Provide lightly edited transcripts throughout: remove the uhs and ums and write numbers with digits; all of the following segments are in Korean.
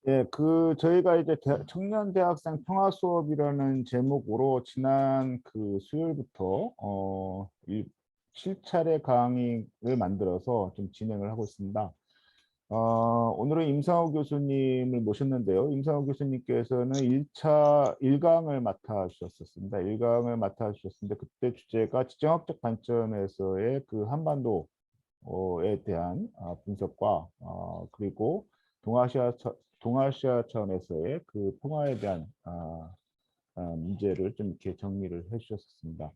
예, 저희가 이제 청년 대학생 평화 수업이라는 제목으로 지난 수요일부터 7차례 강의를 만들어서 좀 진행을 하고 있습니다. 오늘은 임상호 교수님을 모셨는데요. 임상호 교수님께서는 1차 1강을 맡아주셨었습니다. 1강을 맡아주셨는데 그때 주제가 지정학적 관점에서의 한반도에 대한 분석과 그리고 동아시아 차원에서의 평화에 대한 문제를 좀 이렇게 정리를 해주셨습니다.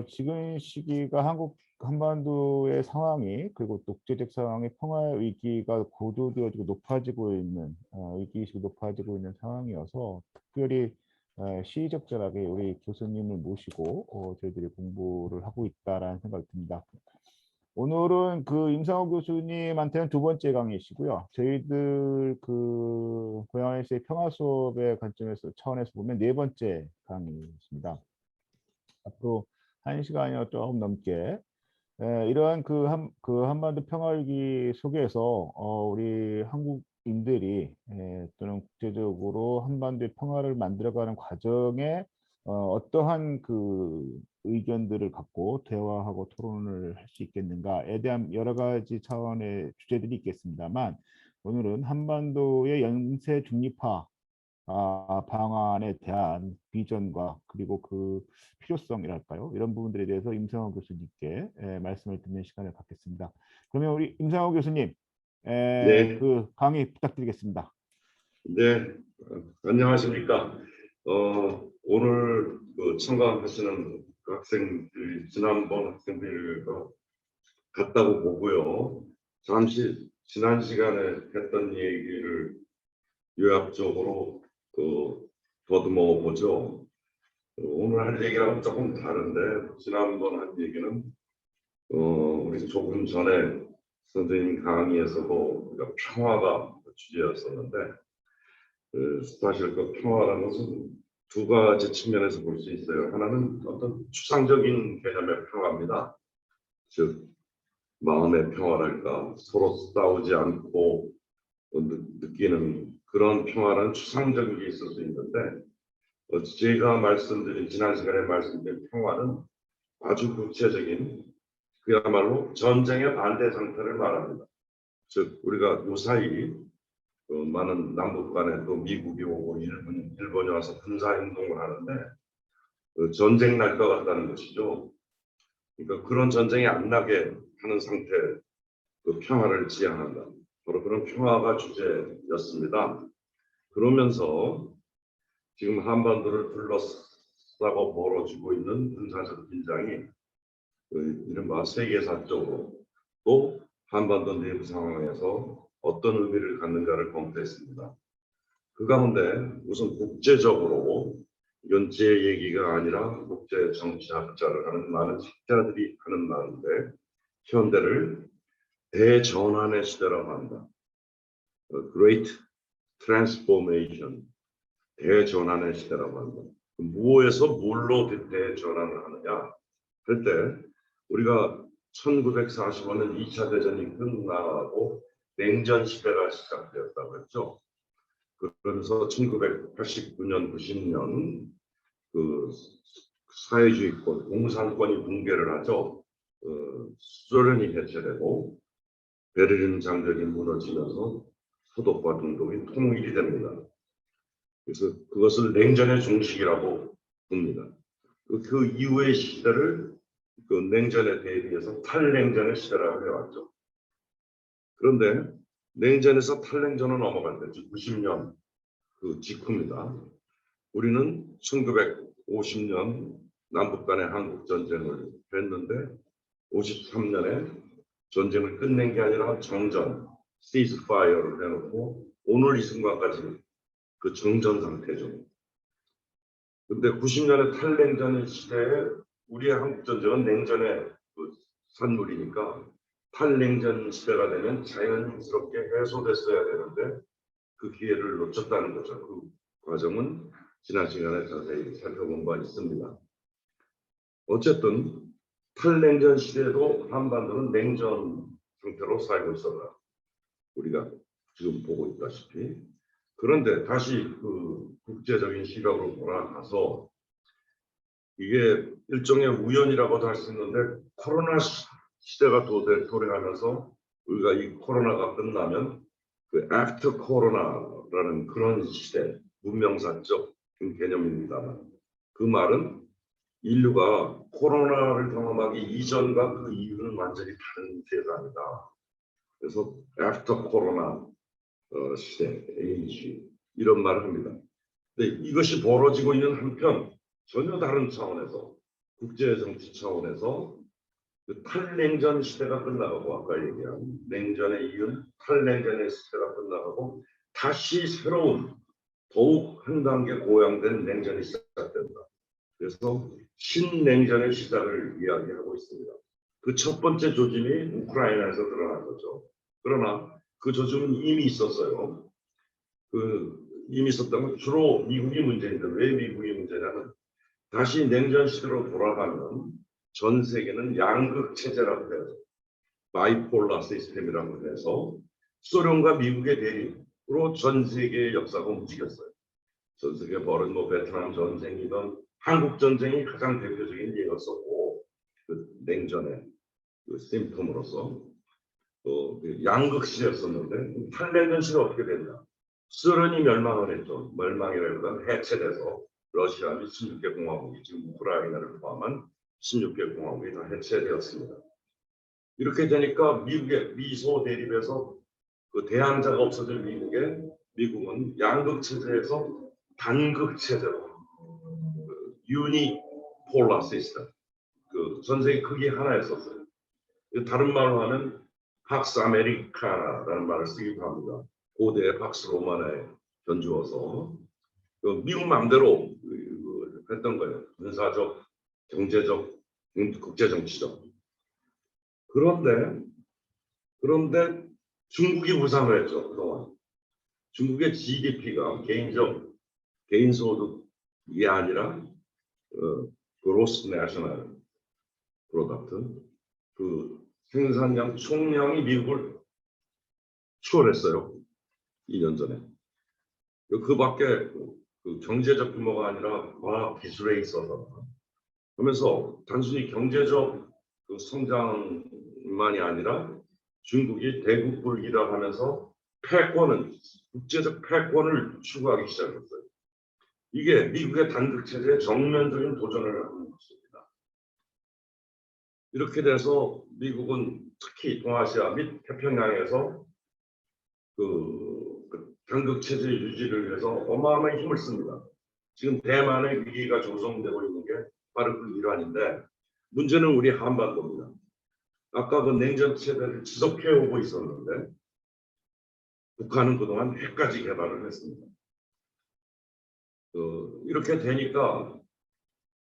지금 시기가 한국 한반도의 상황이 그리고 국제적 상황이 평화의 위기가 고조되어지고 높아지고 있는 위기의식이 높아지고 있는 상황이어서 특별히 시의적절하게 우리 교수님을 모시고 저희들이 공부를 하고 있다라는 생각이 듭니다. 오늘은 임상호 교수님한테는 두 번째 강의시고요. 저희들 고양시의 평화 수업의 관점에서 차원에서 보면 네 번째 강의입니다. 앞으로 1시간이나 조금 넘게 이러한 한반도 평화 위기 속에서 우리 한국인들이 또는 국제적으로 한반도의 평화를 만들어가는 과정에 어떠한 의견들을 갖고 대화하고 토론을 할 수 있겠는가에 대한 여러 가지 차원의 주제들이 있겠습니다만 오늘은 한반도의 연쇄 중립화 방안에 대한 비전과 그리고 필요성이랄까요? 이런 부분들에 대해서 임상호 교수님께 말씀을 듣는 시간을 갖겠습니다. 그러면 우리 임상호 교수님 네. 강의 부탁드리겠습니다. 네, 안녕하십니까. 오늘 참가하시는 학생들이 지난번 학생들과 같다고 보고요. 잠시 지난 시간에 했던 얘기를 요약적으로 더듬어 보죠. 오늘 할 얘기랑은 조금 다른데 지난번 한 얘기는 우리 조금 전에 선생님 강의에서도 우리가 평화가 주제였었는데 사실 평화라는 것은 두 가지 측면에서 볼 수 있어요. 하나는 어떤 추상적인 개념의 평화입니다. 즉 마음의 평화랄까, 서로 싸우지 않고 느끼는 그런 평화라는 추상적인 게 있을 수 있는데 제가 말씀드린 지난 시간에 말씀드린 평화는 아주 구체적인 그야말로 전쟁의 반대 상태를 말합니다. 즉 우리가 요사이 많은 남북 간에 또 미국이 오고 일본이 와서 군사 행동을 하는데 전쟁 날 것 같다는 것이죠. 그러니까 그런 전쟁이 안 나게 하는 상태, 평화를 지향한다. 바로 그런 평화가 주제였습니다. 그러면서 지금 한반도를 둘러싸고 벌어지고 있는 군사적 긴장이 이른바 세계사적으로 또 한반도 내부 상황에서 어떤 의미를 갖는가를 검토했습니다. 그 가운데 우선 국제적으로 이건 제 얘기가 아니라 국제 정치학자를 하는 많은 학자들이 하는 말인데 현대를 대전환의 시대라고 합니다. Great Transformation, 대전환의 시대라고 합니다. 무엇에서 뭘로 대전환을 하느냐 할 때 우리가 1945년 2차 대전이 끝나고 냉전 시대가 시작되었다고 했죠. 그러면서 1989년, 90년 사회주의권, 공산권이 붕괴를 하죠. 소련이 해체되고 베를린 장벽이 무너지면서 서독과 동독이 통일이 됩니다. 그래서 그것을 냉전의 종식이라고 봅니다. 그 이후의 시대를 냉전에 대비해서 탈냉전의 시대라고 해왔죠. 그런데 냉전에서 탈냉전으로 넘어갈 때 90년 직후입니다. 우리는 1950년 남북 간의 한국 전쟁을 했는데 53년에 전쟁을 끝낸 게 아니라 정전, ceasefire를 해놓고 오늘 이 순간까지 정전 상태죠. 근데 90년의 탈냉전 시대에 우리의 한국 전쟁은 냉전의 산물이니까 탈냉전 시대가 되면 자연스럽게 해소됐어야 되는데 그 기회를 놓쳤다는 거죠. 그 과정은 지난 시간에 자세히 살펴본 바 있습니다. 어쨌든 탈냉전 시대에도 한반도는 냉전 상태로 살고 있었다. 우리가 지금 보고 있다시피. 그런데 다시 그 국제적인 시각으로 돌아가서 이게 일종의 우연이라고도 할 수 있는데 코로나 시대가 도래하면서 우리가 이 코로나가 끝나면 그 애프터 코로나라는 그런 시대, 문명사적 개념입니다만 그 말은 인류가 코로나를 경험하기 이전과 그 이후는 완전히 다른 세상이다. 그래서 애프터 코로나 시대, 에이지 이런 말을 합니다. 근데 이것이 벌어지고 있는 한편 전혀 다른 차원에서 국제정치 차원에서 그 탈냉전 시대가 끝나가고 아까 얘기한 냉전에 이은 탈냉전의 시대가 끝나가고 다시 새로운 더욱 한 단계 고양된 냉전이 시작된다. 그래서 신냉전의 시작을 이야기하고 있습니다. 그 첫 번째 조짐이 우크라이나에서 드러난 거죠. 그러나 그 조짐은 이미 있었어요. 이미 있었다면 주로 미국이 문제인데 왜 미국이 문제냐면 다시 냉전 시대로 돌아가면 전 세계는 양극 체제라고 해서 바이폴라 시스템이라고 해서 소련과 미국의 대립으로 전 세계의 역사가 움직였어요. 전 세계 벌은 베트남 전쟁이던 한국 전쟁이 가장 대표적인 예였었고 그 냉전의 그 심텀으로서 또 양극 시대였었는데 탈냉전 시대 어떻게 됐냐? 소련이 멸망을 했죠. 멸망이라기보다는 해체돼서 러시아 및 16개 공화국이 지금 우크라이나를 포함한 16개 공화국이 다 해체되었습니다. 이렇게 되니까 미국의 미소 대립에서 그 대항자가 없어진 미국은 양극 체제에서 단극 체제로 유니폴라 시스템 전 세계 크기 하나였었어요. 다른 말로 하면 팍스 아메리카라는 말을 쓰기도 합니다. 고대 팍스 로마나에 견주어서 미국 마음대로 했던 거예요. 군사적, 경제적, 국제정치적. 그런데 중국이 부상을 했죠. 그동안. 중국의 GDP가 개인 소득이 아니라 그로스 내셔널 프로덕트 그 생산량 총량이 미국을 추월했어요. 2년 전에. 그 밖에 그 경제적 규모가 아니라 과학 기술에 있어서 그러면서 단순히 경제적 그 성장만이 아니라 중국이 대국불기라 하면서 국제적 패권을 추구하기 시작했어요. 이게 미국의 단극 체제에 정면적인 도전을 하는 것입니다. 이렇게 돼서 미국은 특히 동아시아 및 태평양에서 그 단극 체제 유지를 위해서 어마어마한 힘을 씁니다. 지금 대만의 위기가 조성되고 있는 게 바로 그 일환인데 문제는 우리 한반도입니다. 아까 그 냉전 체제를 지속해 오고 있었는데 북한은 그동안 핵까지 개발을 했습니다. 이렇게 되니까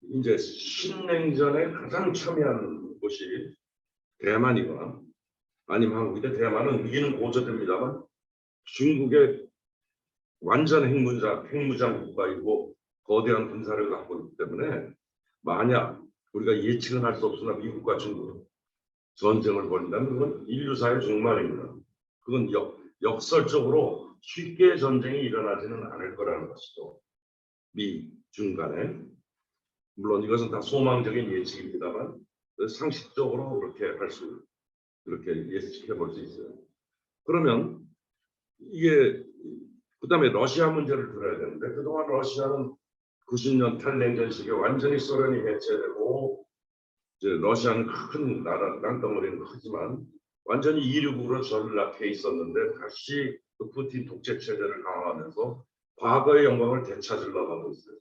이제 신냉전에 가장 참여한 곳이 대만이거나 아니면 한국인데 대만은 위기는 고조됩니다만 중국의 완전 핵무장 국가이고 거대한 군사를 갖고 있기 때문에 만약 우리가 예측은 할 수 없으나 미국과 중국 전쟁을 벌인다면 그건 인류사의 종말입니다. 그건 역설적으로 쉽게 전쟁이 일어나지는 않을 거라는 것이죠. 미중 간에. 물론 이것은 다 소망적인 예측입니다만 상식적으로 그렇게 예측해 볼 수 있어요. 그러면 이게 그다음에 러시아 문제를 들어야 되는데 그동안 러시아는 90년 탈냉전 시기에 완전히 소련이 해체되고 이제 러시아는 큰 나라 땅덩어리는 크지만 완전히 이륙으로 전락해 있었는데 다시 그 푸틴 독재 체제를 강화하면서 과거의 영광을 되찾으려고 하고 있어요.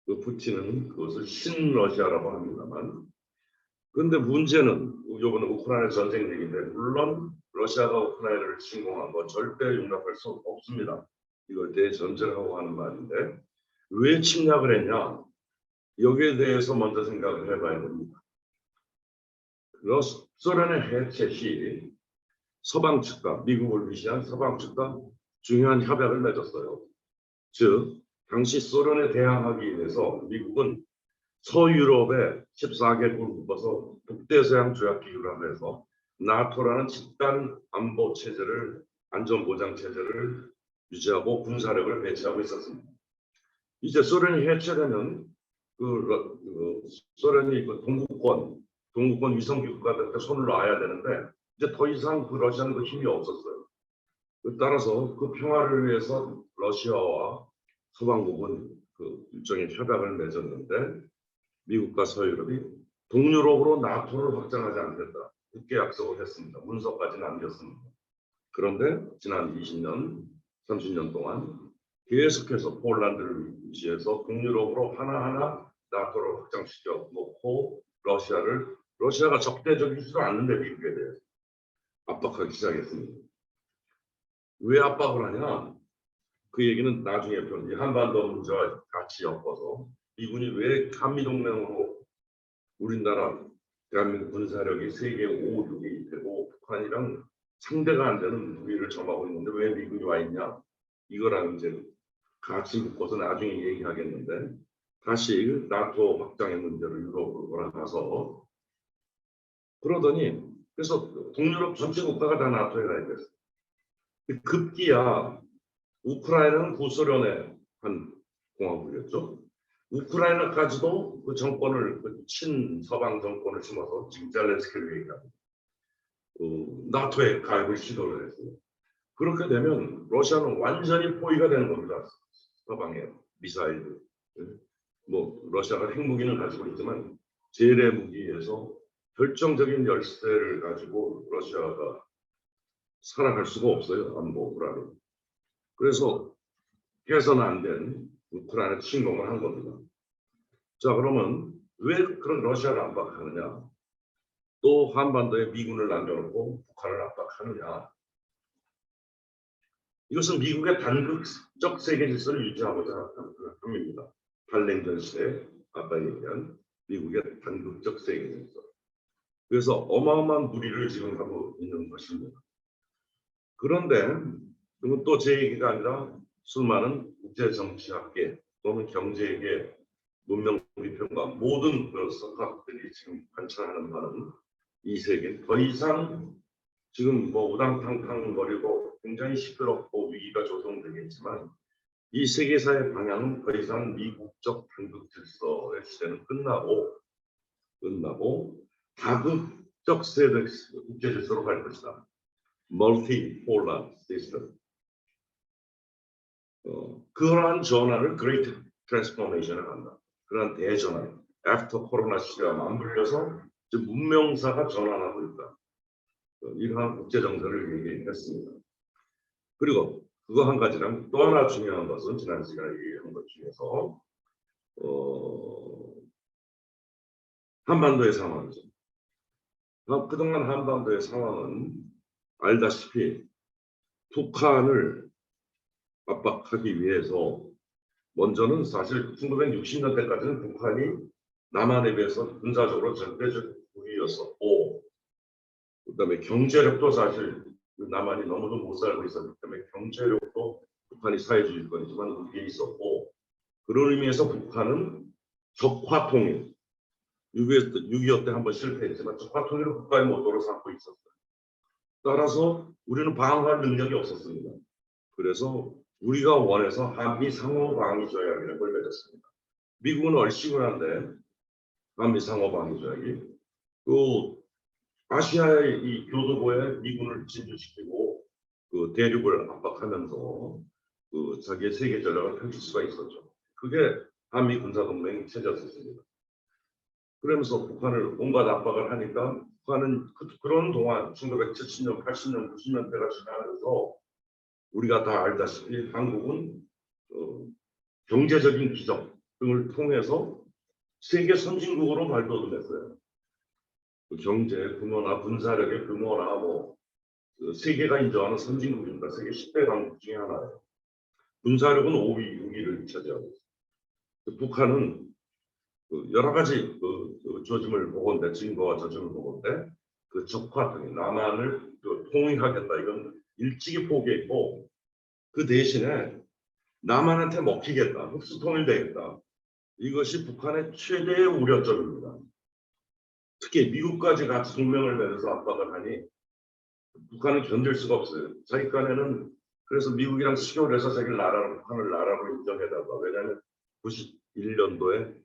그 푸틴은 그것을 신러시아라고 합니다만 그런데 문제는 이번에 우크라이나 전쟁 얘기인데 물론 러시아가 우크라이나를 침공한 건 절대 용납할 수 없습니다. 이걸 대전제하고 하는 말인데 왜 침략을 했냐? 여기에 대해서 먼저 생각을 해봐야 됩니다. 소련의 해체 시 서방 측과 미국을 위시한 서방 측과 중요한 협약을 맺었어요. 즉 당시 소련에 대항하기 위해서 미국은 서유럽의 14개국을 묶어서 북대서양 조약 기구라고 해서 나토라는 집단 안보 체제를 안전보장 체제를 유지하고 군사력을 배치하고 있었습니다. 이제 소련이 해체되면 소련이 동구권 위성 국가들한테 손을 놔야 되는데 이제 더 이상 그 러시아는 그 힘이 없었어요. 따라서 그 평화를 위해서 러시아와 서방국은 그 일종의 협약을 맺었는데 미국과 서유럽이 동유럽으로 나토를 확장하지 않겠다. 굳게 약속을 했습니다. 문서까지 남겼습니다. 그런데 지난 20년, 30년 동안 계속해서 폴란드를 위시해서 동유럽으로 하나하나 나토를 확장시켜 놓고 러시아가 적대적이지도 않는데 미국에 대해서 압박하기 시작했습니다. 왜 압박을 하냐? 그 얘기는 나중에 이 한반도 문제와 같이 엮어서 미군이 왜 한미동맹으로 우리나라 대한민국 군사력이 세계 5, 6위 되고 북한이랑 상대가 안 되는 무기를 점하고 있는데 왜 미군이 와 있냐? 이거랑 이제 같이 묶어서 나중에 얘기하겠는데 다시 나토 확장의 문제를 유럽으로 돌아가서 그러더니 그래서 동유럽 전체 국가가 다 나토에 가야 됐어요. 급기야 우크라이나는 구소련의 한 공화국이었죠. 우크라이나까지도 그 정권을 친서방 정권을 심어서 지금 젤렌스키를 얘기하고 나토에 가입을 시도를 했어요. 그렇게 되면 러시아는 완전히 포위가 되는 겁니다. 서방의 미사일들. 뭐 러시아가 핵무기는 가지고 있지만 재래 무기에서 결정적인 열세를 가지고 러시아가 살아갈 수가 없어요. 안보 불안은. 그래서 해서는 안 된 우크라이나 침공을 한 겁니다. 자, 그러면 왜 그런 러시아를 압박하느냐? 또 한반도에 미군을 남겨놓고 북한을 압박하느냐? 이것은 미국의 단극적 세계 질서를 유지하고자 합니다. 한랭전 시대 아까 얘기한 미국의 단극적 세계 질서. 그래서 어마어마한 무리를 지금 하고 있는 것입니다. 그런데 그건 또 제 얘기가 아니라 수많은 국제정치학계 또는 경제계 문명비평가 모든 그런 석학들이 지금 관찰하는 바는 이 세계는 더 이상 지금 뭐 우당탕탕 거리고 굉장히 시끄럽고 위기가 조성되겠지만 이 세계사의 방향은 더 이상 미국적 단극 질서의 시대는 끝나고 다극적 세대 국제 질서로 갈 것이다. 멀티폴라 시스템. 그러한 전환을 그레이트 트랜스포메이션을 한다. 그러한 대전환. 애프터 코로나 시대와 맞물려서 지금 문명사가 전환하고 있다. 이러한 국제 정세를 얘기했습니다. 그리고 그거 한 가지랑 또 하나 중요한 것은 지난 시간에 얘기한 것 중에서 한반도의 상황이죠. 그동안 한반도의 상황은 알다시피 북한을 압박하기 위해서 먼저는 사실 1960년대까지는 북한이 남한에 비해서 군사적으로 절대적 우위였었고 그다음에 경제력도 사실 남한이 너무도 못 살고 있었기 때문에 경제력도 북한이 사회주의권이지만 우위에 있었고 그런 의미에서 북한은 적화통일 6.25 때 한번 실패했지만 적화통일을 국가의 모토로 삼고 있었어요. 따라서 우리는 방어할 능력이 없었습니다. 그래서 우리가 원해서 한미 상호 방위 조약이라는 걸 맺었습니다. 미국은 얼씨구 한데 한미 상호 방위 조약이 또 아시아의 이 교도보에 미군을 진주시키고 그 대륙을 압박하면서 그 자기의 세계 전략을 펼칠 수가 있었죠. 그게 한미 군사동맹 체제였습니다. 그러면서 북한을 온갖 압박을 하니까 북한은 그런 동안 1970년, 80년, 90년대가 지나면서 우리가 다 알다시피 한국은 경제적인 기적 등을 통해서 세계 선진국으로 발돋움했어요. 경제 규모나 군사력의 규모나 세계가 인정하는 선진국입니다. 세계 10대 강국 중에 하나예요. 군사력은 5위, 6위를 차지하고 있어요. 북한은 여러 가지 조짐을 보건대, 증거와 조짐을 보건대 그 적화 등의 남한을 통일하겠다 이건 일찍이 포기했고 그 대신에 남한한테 먹히겠다, 흡수 통일되겠다. 이것이 북한의 최대의 우려점입니다. 특히 미국까지 같이 동맹을 맺어서 압박을 하니 북한은 견딜 수가 없어요. 자기 간에는 그래서 미국이랑 수교를 해서 자기 나라를 북한을 나라로 인정해다가 왜냐하면 91년도에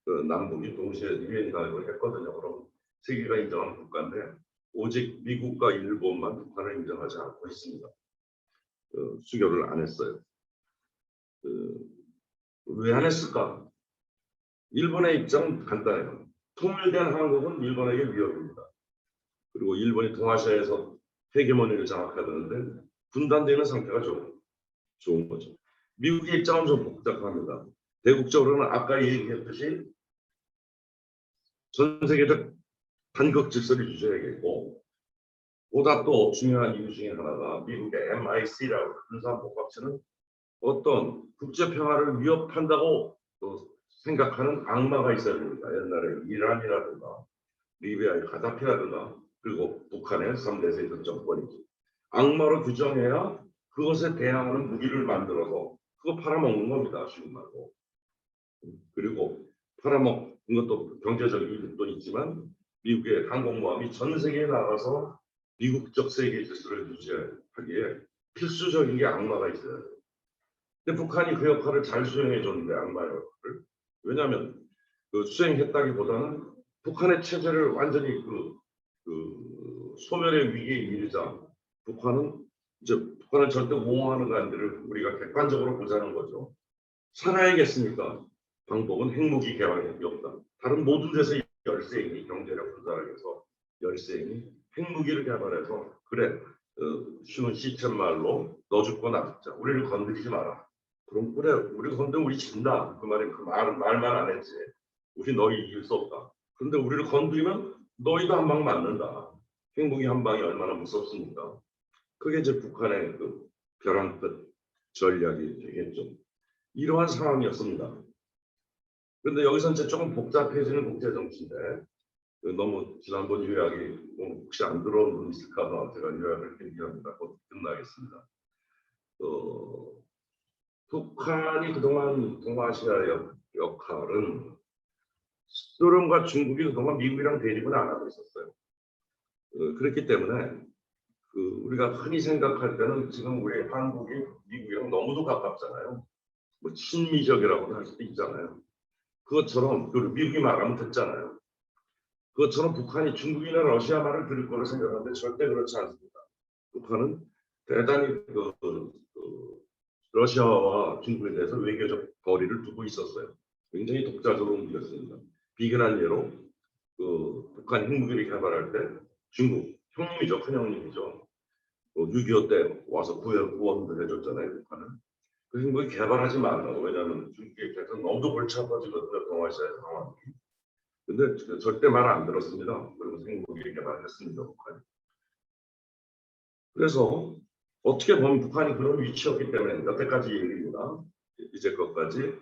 그 남북이 동시에 유엔 가입을 했거든요. 그럼 세계가 인정한 국가인데 오직 미국과 일본만 북한을 인정하지 않고 있습니다. 수교를 안 했어요. 왜 안 했을까? 일본의 입장은 간단해요. 통일된 한국은 일본에게 위협입니다. 그리고 일본이 동아시아에서 헤게모니를 장악하려는데 분단되는 상태가 좋은 거죠. 미국의 입장은 좀 복잡합니다. 대국적으로는 아까 얘기했듯이 전 세계적 단극 질서를 유지해야겠고 보다 또 중요한 이유 중에 하나가 미국의 MIC라고 군사복합체는 어떤 국제 평화를 위협한다고 또 생각하는 악마가 있어야 됩니다. 옛날에 이란이라든가 리비아의 가다피라든가 그리고 북한의 3대 세력 정권이지. 악마로 규정해야 그것에 대항하는 무기를 만들어서 그거 팔아먹는 겁니다. 쉬운 말로. 그리고 팔아먹는 것도 경제적 이득도 있지만 미국의 항공모함이 전 세계에 나가서 미국적 세계 질서를 유지하기에 필수적인 게 악마가 있어야 돼요. 근데 북한이 그 역할을 잘 수행해 줬는데 악마의 역할을. 왜냐하면 그 수행했다기보다는 북한의 체제를 완전히 소멸의 위기에 이르자 북한은 절대 옹호하는 거 아니를 우리가 객관적으로 보자는 거죠. 살아야겠으니까 방법은 핵무기 개발밖에 없다. 다른 모든 데서 열세인이 경제력 분산해서 열세인이 핵무기를 개발해서 그래 쉬운 시쳇 말로 너 죽고 나 죽자. 우리를 건드리지 마라. 그럼 그래 우리가 건드리면 우리 진다. 그 말만 안 했지. 우리 너희 이길 수 없다. 그런데 우리를 건드리면 너희도 한 방 맞는다. 핵무기 한 방이 얼마나 무섭습니까? 그게 이제 북한의 그 벼랑 끝 전략이 되겠죠. 이러한 상황이었습니다. 그런데 여기서 이제 조금 복잡해지는 국제정치인데 너무 지난번 요약이 혹시 안 들어온 분 있을까 봐 제가 요약을 얘기합니다. 곧 끝나겠습니다. 북한이 그동안 동아시아 역할은 소련과 중국이 그동안 미국이랑 대립을 안 하고 있었어요. 그렇기 때문에 우리가 흔히 생각할 때는 지금 우리 한국이 미국이랑 너무도 가깝잖아요. 뭐 친미적이라고도 할 수도 있잖아요. 그것처럼 미국이 말하면 듣잖아요. 그것처럼 북한이 중국이나 러시아 말을 들을 거를 생각하는데 절대 그렇지 않습니다. 북한은 대단히 러시아와 중국에 대해서 외교적 거리를 두고 있었어요. 굉장히 독자적으로 움직였습니다. 비근한 예로 북한 핵무기를 개발할 때 중국 형님이죠, 큰 형님이죠. 6.25 때 와서 구원도 해줬잖아요, 북한은. 그 핵무기 개발하지 말라고. 왜냐하면 중국의 입장에서 너무 골치 아파지거든요, 동아시아의 상황이. 근데 절대 말 안 들었습니다. 그리고 핵무기를 개발했습니다, 북한이. 그래서 어떻게 보면 북한이 그런 위치였기 때문에 여태까지 얘기입니다. 이제 것까지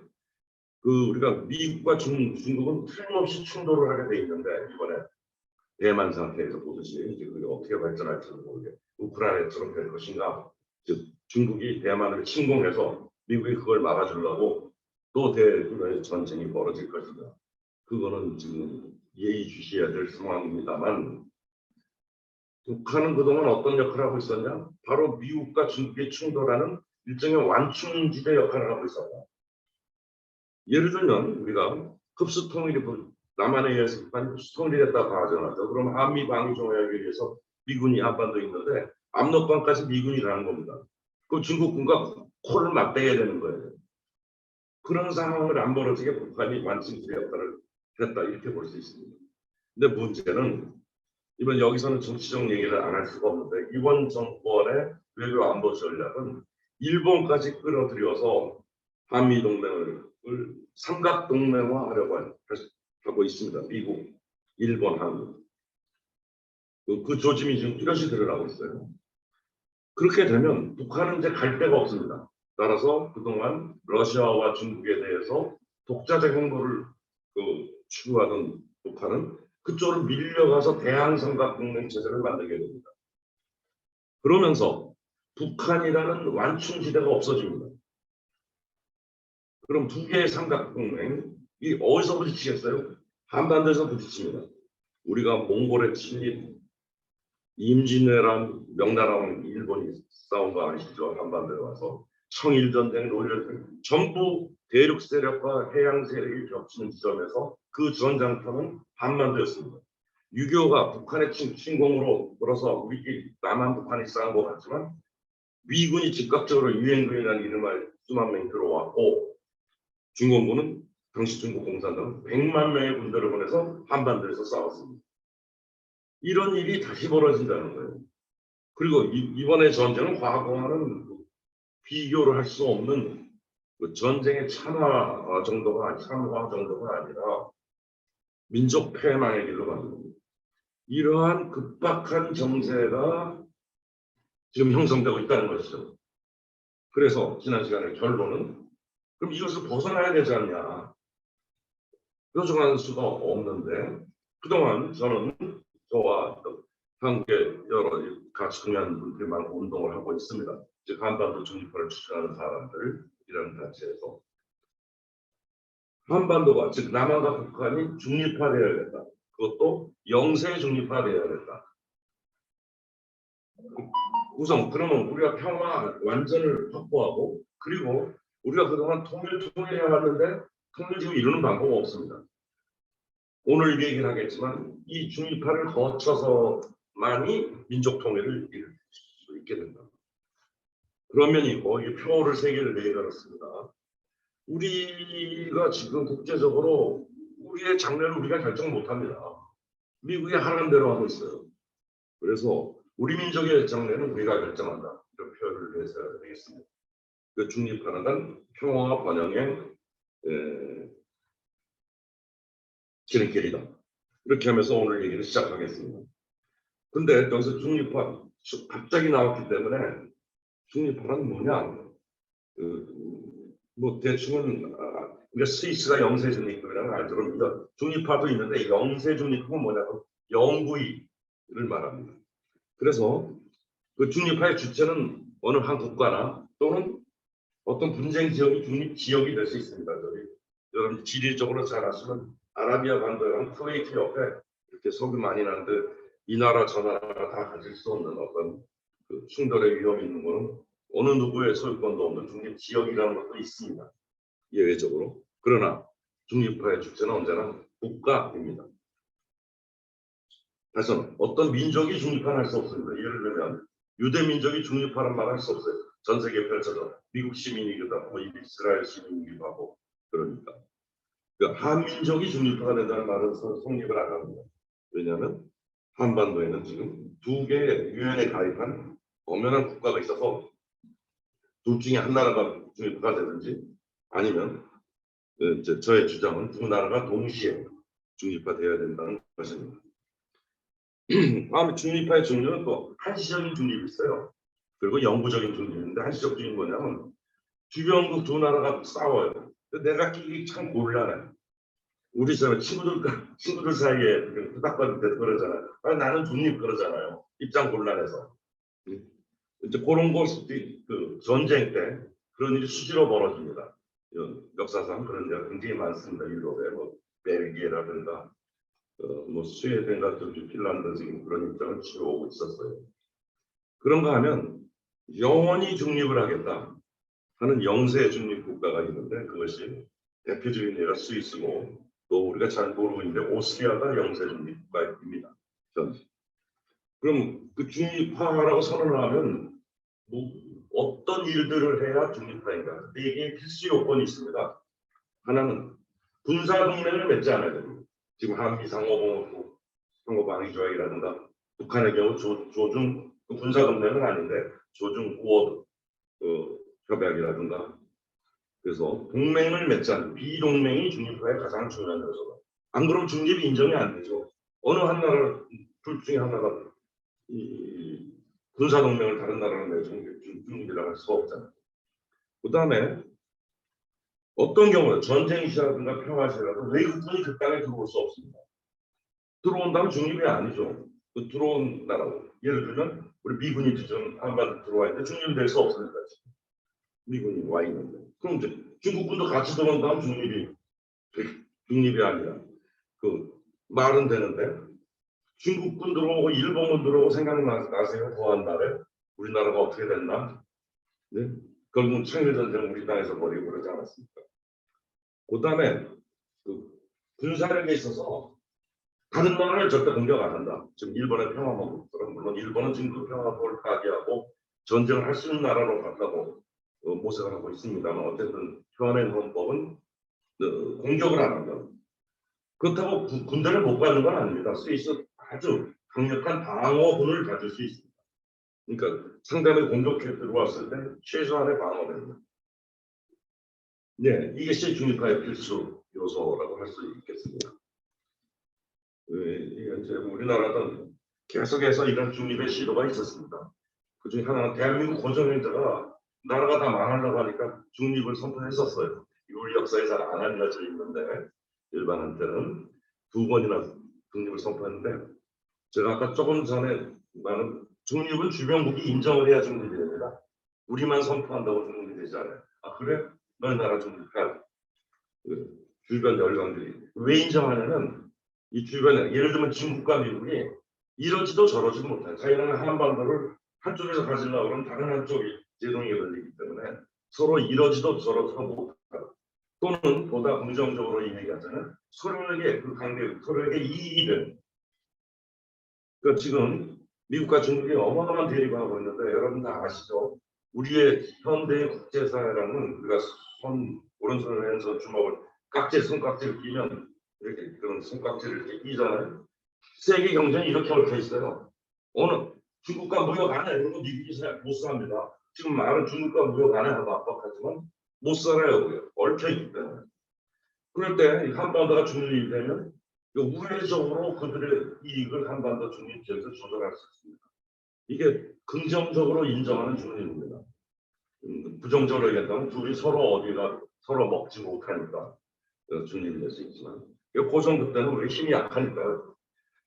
우리가 미국과 중국은 틀림없이 충돌을 하게 돼 있는데 이번에 대만 상태에서 보듯이 이제 그게 어떻게 발전할지는 모르게 우크라이나처럼 될 것인가. 즉 중국이 대만을 침공해서 미국이 그걸 막아주려고 또 대국의 전쟁이 벌어질 것이다. 그거는 지금 예의주시해야 될 상황입니다만 북한은 그동안 어떤 역할을 하고 있었냐? 바로 미국과 중국의 충돌하는 일종의 완충지대 역할을 하고 있었다. 예를 들면 우리가 흡수통일이 남한에 의해서 북한이 흡수통일이 됐다고 가정하죠. 그럼 한미 방위 조약에 의해서 미군이 한반도에 있는데 압록강까지 미군이 가는 겁니다. 그럼 중국군과 코를 맞대야 되는 거예요. 그런 상황을 안 벌어지게 북한이 완충지대 역할을 했다 이렇게 볼 수 있습니다. 근데 문제는 이번 여기서는 정치적 얘기를 안 할 수가 없는데 이번 정권의 외교 안보 전략은 일본까지 끌어들여서 한미 동맹을 삼각 동맹화하려고 하고 있습니다. 미국, 일본, 한국. 그 조짐이 지금 뚜렷이 드러나고 있어요. 그렇게 되면 북한은 이제 갈 데가 없습니다. 따라서 그동안 러시아와 중국에 대해서 독자적 행보를 추구하던 북한은 그쪽으로 밀려가서 대한삼각동맹 체제를 만들게 됩니다. 그러면서 북한이라는 완충지대가 없어집니다. 그럼 두 개의 삼각동맹이 어디서 부딪히겠어요? 한반도에서 부딪힙니다. 우리가 몽골의 침입, 임진왜란, 명나라랑 일본이 싸운 거 아시죠? 한반도에 와서 청일전쟁, 노일전쟁 전부 대륙 세력과 해양 세력이 겹치는 지점에서 그 전장터는 한반도였습니다. 6.25가 북한의 침공으로 물어서 우리끼리 남한 북한이 싸운 것 같지만 미군이 즉각적으로 유엔군이라는 이름을 수만 명이 들어왔고 중공군은 당시 중국 공산당은 100만 명의 군대를 보내서 한반도에서 싸웠습니다. 이런 일이 다시 벌어진다는 거예요. 그리고 이번에 전쟁은 과거와는 비교를 할 수 없는 그 전쟁의 참화 정도가 아니라 민족 패망의 길로 가는 겁니다. 이러한 급박한 정세가 지금 형성되고 있다는 것이죠. 그래서 지난 시간에 결론은 그럼 이것을 벗어나야 되지 않냐. 뾰족할 수가 없는데 그동안 저는 저와 한국의 여러 가치 중요한 분들만 운동을 하고 있습니다. 즉 한반도 중립화를 추진하는 사람들이라는 단체에서 한반도가 즉 남한과 북한이 중립화되어야겠다. 그것도 영세 중립화되어야겠다. 우선 그러면 우리가 평화 완전을 확보하고 그리고 우리가 그동안 통일해야 하는데 통일지고 이루는 방법은 없습니다. 오늘 얘기를 하겠지만 이 중립화를 거쳐서만이 민족 통일을 이룰 수 있게 된다. 그런 면이 있고 이 표를 세 개를 내걸었습니다. 우리가 지금 국제적으로 우리의 장래를 우리가 결정 못합니다. 미국이 하라는 대로 하고 있어요. 그래서 우리 민족의 장래는 우리가 결정한다. 이런 표현을 해서 되겠습니다. 그 중립하는 건 평화와 번영의 지름길이다. 이렇게 하면서 오늘 얘기를 시작하겠습니다. 근데 여기서 중립화 갑자기 나왔기 때문에 중립화는 뭐냐? 뭐 대충은 우리가 스위스가 영세 중립국이라는 알죠. 중립화도 있는데 영세 중립국은 뭐냐면 영구이를 말합니다. 그래서 그 중립화의 주체는 어느 한 국가나 또는 어떤 분쟁 지역이 중립 지역이 될 수 있습니다. 여러분 지리적으로 잘 아시면 아라비아 반도랑 쿠웨이트 옆에 이렇게 소비 많이 나는데 이 나라 저 나라가 다 가질 수 없는 어떤 그 충돌의 위험이 있는 거는 어느 누구의 소유권도 없는 중립 지역이라는 것도 있습니다. 예외적으로. 그러나 중립화의 주체는 언제나 국가입니다. 그래서 어떤 민족이 중립화는 할 수 없습니다. 예를 들면 유대 민족이 중립화란 말을 할 수 없어요. 전 세계에 펼쳐져 미국 시민이기도 하고 이스라엘 시민이기도 하고 그러니까. 한민족이 중립화가 된다는 말은 성립을 안 합니다. 왜냐하면 한반도에는 지금 두 개의 유엔에 가입한 엄연한 국가가 있어서 둘 중에 한 나라가 중립화가 되든지 아니면 저의 주장은 두 나라가 동시에 중립화되어야 된다는 것입니다. 다음에 중립화의 종류는 또 한시적인 중립이 있어요. 그리고 영구적인 중립인데 한시적 중립은 뭐냐면 주변국 두 나라가 싸워요. 내가 끼기 참 곤란해. 우리 친구들 사이에 후닥거릴 때 그러잖아요. 나는 중립 그러잖아요. 입장 곤란해서. 이제 그런 것이 그 전쟁 때 그런 일이 수시로 벌어집니다. 역사상 그런 데가 굉장히 많습니다. 유럽에 뭐 벨기에라든가 뭐 스웨덴 같은 핀란드 지금 그런 입장을 취해오고 있었어요. 그런가 하면 영원히 중립을 하겠다 하는 영세 중립 국가가 있는데 그것이 대표적인 예가 스위스고 또 우리가 잘 모르고 있는데 오스트리아가 영세 중립 국가입니다. 그럼 그 중립화라고 선언을 하면 뭐 어떤 일들을 해야 중립화인가? 네 개의 필수 요건이 있습니다. 하나는 군사 동맹을 맺지 않아야 됩니다. 지금 한미 상호공업 방위 조약이라든가 북한의 경우 조중 군사 동맹은 아닌데 조중 우호 협약이라든가 그래서 동맹을 맺지 않는 비동맹이 중립화의 가장 중요한 요소다. 안 그러면 중립이 인정이 안 되죠. 어느 한 나라 둘 중에 하나가 이 군사 동맹을 다른 나라랑 맺어 중립이라고 할 수가 없잖아요. 그 다음에 어떤 경우는 전쟁 시라든가 평화 시라도 외국군이 그 땅에 들어올 수 없습니다. 들어온다면 중립이 아니죠. 그 들어온 나라 예를 들면 우리 미군이 지금 한반도 들어와 있는데 중립이 될 수 없습니다. 미군이 와 있는데 그럼 이제 중국군도 같이 들어온다면 중립이 아니라 그 말은 되는데 중국군 들어오고 일본군 들어오고 생각나세요? 더한 날에 우리나라가 어떻게 됐나? 네? 결국 청일전쟁 우리 땅에서 벌이고 그러지 않았습니까? 그 다음에 그 군사력에 있어서 다른 나라를 절대 공격 안 한다. 지금 일본의 평화헌법처럼 물론 일본은 지금 그 평화헌법을 파기하고 전쟁을 할 수 있는 나라로 갔다고 모색을 하고 있습니다만 어쨌든 현행 헌법은 공격을 안 한다. 그렇다고 군대를 못 가는 건 아닙니다. 스위스 아주 강력한 방어군을 가질 수 있습니다. 그러니까 상대방이 공격해 들어왔을 때 최소한의 방어됩니다. 네, 이것이 중립화의 필수 요소라고 할 수 있겠습니다. 이게 이제 우리나라는 계속해서 이런 중립의 시도가 있었습니다. 그 중에 하나는 대한민국 고종일제가 나라가 다 망하려고 하니까 중립을 선포했었어요. 우리 역사에 잘 안 알려져 있는데 일반한테는 2번이나 중립을 선포했는데 제가 아까 조금 전에 말한 중립은 주변국이 인정을 해야 중립이 됩니다. 우리만 선포한다고 중립이 되지 않아요. 아 그래? 너희 나라 중립해. 주변 열강들이 왜 인정하냐면 이 주변에 예를 들면 중국과 미국이 이러지도 저러지도 못해. 자기는 한반도를 한쪽에서 가지려고 그러면 다른 한쪽이 제동이 걸리기 때문에 서로 이러지도 저러지도 못하고 또는 보다 긍정적으로 얘기하자면 서로에게 그 관계 서로에게 이익이 되는. 그러니까 지금 미국과 중국이 어마어마한 대립을 하고 있는데 여러분 다 아시죠? 우리의 현대의 국제사회라는 우리가 오른손을 왼손 주먹을 손깍지를 끼면 이렇게 그런 손깍지를 이렇게 끼잖아요. 세계 경쟁이 이렇게 얽혀 있어요. 어느 중국과 무역 안 해. 그리고 미국이 못 삽니다. 지금 말은 중국과 무역 안 해 하고 압박하지만 못 살아요. 얽혀 있기 때문에. 그럴 때 한반도가 중립이 되면 우회적으로 그들의 이익을 한반도 중립 지역에서 조절할 수 있습니다. 이게 긍정적으로 인정하는 중립입니다. 부정적으로 얘기한다면 둘이 서로 어디가 서로 먹지 못하니까 중립이 될 수 있지만 고종부 때는 우리 힘이 약하니까요.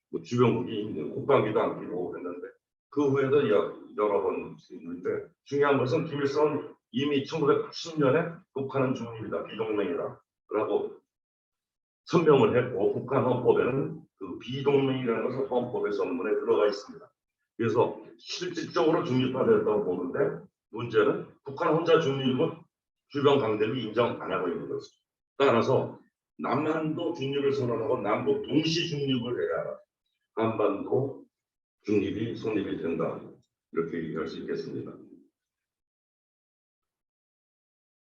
뭐 주변국이 국방비도 안 끼고 했는데 그 후에도 여러 번 있는데 중요한 것은 김일성은 이미 1980년에 북한은 중립이다 비동맹이다라고 선명을 했고 북한 헌법에는 그 비동맹이라는 것은 헌법의 전문에 들어가 있습니다. 그래서 실질적으로 중립화됐다고 보는데 문제는 북한 혼자 중립은 주변 강대국이 인정 안 하고 있는 것입니다. 따라서 남한도 중립을 선언하고 남북 동시 중립을 해야 한반도 중립이 성립이 된다. 이렇게 얘기할 수 있겠습니다.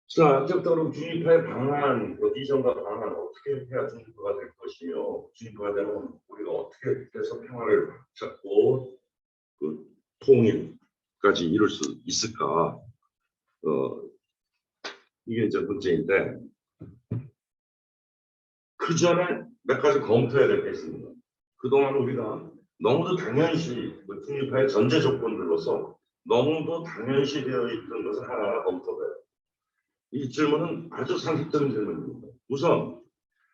자, 이제부터 중립화의 방안, 비전과 방안 어떻게 해야 중립화가 될 것이며 중립화가 되면 우리가 어떻게 해서 평화를 찾고 그 통일까지 이룰 수 있을까? 이게 이제 문제인데 그 전에 몇 가지 검토해야 될 게 있습니다. 그동안 우리가 너무도 당연시 중립화의 전제 조건들로서 너무도 당연시 되어 있던 것을 하나하나 검토해요. 이 질문은 아주 상식적인 질문입니다. 우선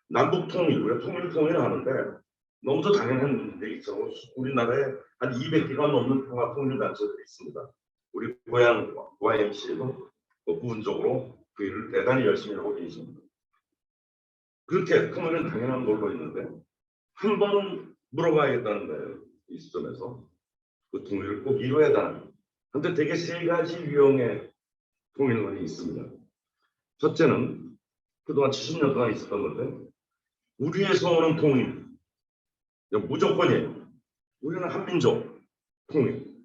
남북 통일, 우리가 통일을 하는데 너무도 당연한 얘기죠. 우리나라에 한 200개가 넘는 평화 통일 단체들이 있습니다. 우리 고향 YMCA도 부분적으로 그 일을 대단히 열심히 하고 계십니다. 그렇게 통일은 당연한 걸로 있는데 한 번 물어봐야겠다는 거예요. 이 시점에서 그 통일을 꼭 이루어야 한다. 그런데 되게 세 가지 유형의 통일론이 있습니다. 첫째는 그동안 70년 동안 있었던 건데 우리에서 오는 통일 무조건이에요. 우리는 한민족 통일.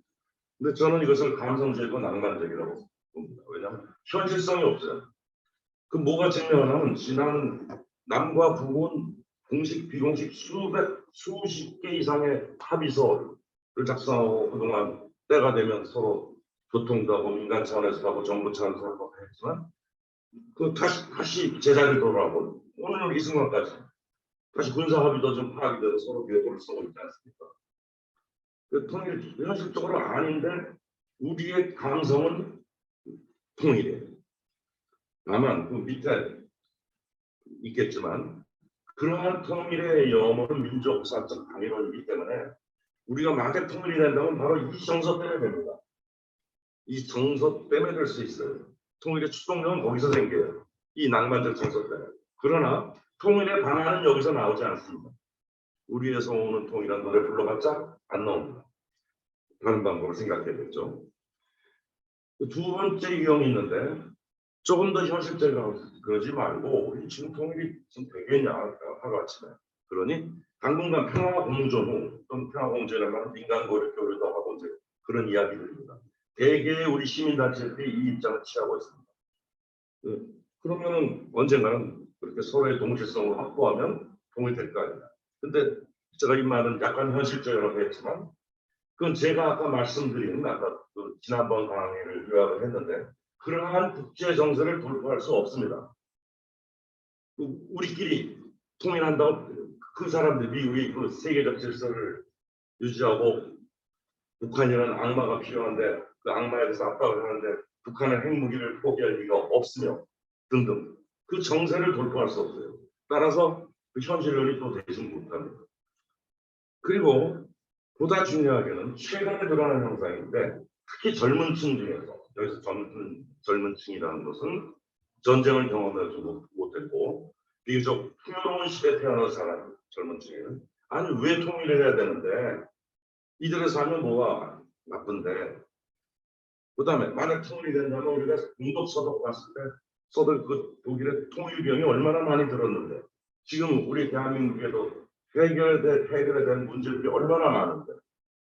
근데 저는 이것을 감성적이고 낭만적이라고 봅니다. 왜냐하면 현실성이 없어요. 그 뭐가 증명하냐면 지난 남과 북은 공식 비공식 수십 개 이상의 합의서를 작성하고 그동안 때가 되면 서로 교통도 하고 민간 차원에서 하고 정부 차원에서 하고 했지만 그 다시 제자리로 돌아오고 오늘 이 순간까지 다시 군사 합의도 좀 파악이 돼서 서로 궤도를 쓰고 있지 않습니까? 그 통일 현실적으로 아닌데 우리의 감성은 통일이에요. 다만 그 밑에 있겠지만 그러한 통일의 영어는 민족사적 강의론이기 때문에 우리가 만약 통일이 된다면 바로 이 정서 때문에 됩니다. 이 정서 때문에 될 수 있어요. 통일의 추동력은 거기서 생겨요. 이 낭만적 정서 때문에. 그러나 통일의 방안은 여기서 나오지 않습니다. 우리에서 오는 통일한 노래 불러봤자 안 나옵니다. 다른 방법을 생각해야겠죠. 두 번째 유형이 있는데 조금 더 현실적이라고 그러지 말고 우리 지금 통일이 지금 되겠냐 하루아침에. 그러니 당분간 평화 공존 후 또는 평화 공존이라면 민간 고립 교류도 하고 이제 그런 이야기들입니다. 대개 우리 시민단체들이 이 입장을 취하고 있습니다. 그러면은 언젠가는 그렇게 서로의 동질성을 확보하면 통일될 거 아니냐. 근데 제가 이 말은 약간 현실적이라고 했지만 그건 제가 아까 말씀드린 아까 그 지난번 강의를 요약을 했는데 그러한 국제 정세를 돌파할 수 없습니다. 우리끼리 통일한다고 그 사람들 미국이 그 세계적 질서를 유지하고 북한이라는 악마가 필요한데 그 악마에 대해서 압박을 하는데 북한은 핵무기를 포기할 리가 없으며 등등 그 정세를 돌파할 수 없어요. 따라서 그 현실론이 또 대신 못합니다. 그리고 보다 중요하게는 최근에 드러난 현상인데 특히 젊은 층 중에서 여기서 젊은 층이라는 것은 전쟁을 경험하지 못했고 비교적 풍요로운 시대에 태어난 사람 젊은 층에는 아니 왜 통일을 해야 되는데 이들의 삶은 뭐가 나쁜데 그 다음에 만약 통일이 된다면 우리가 공덕 서독 갔을 때 서독 그 독일의 통일 비용이 얼마나 많이 들었는데 지금 우리 대한민국에도 해결된 문제들이 얼마나 많은데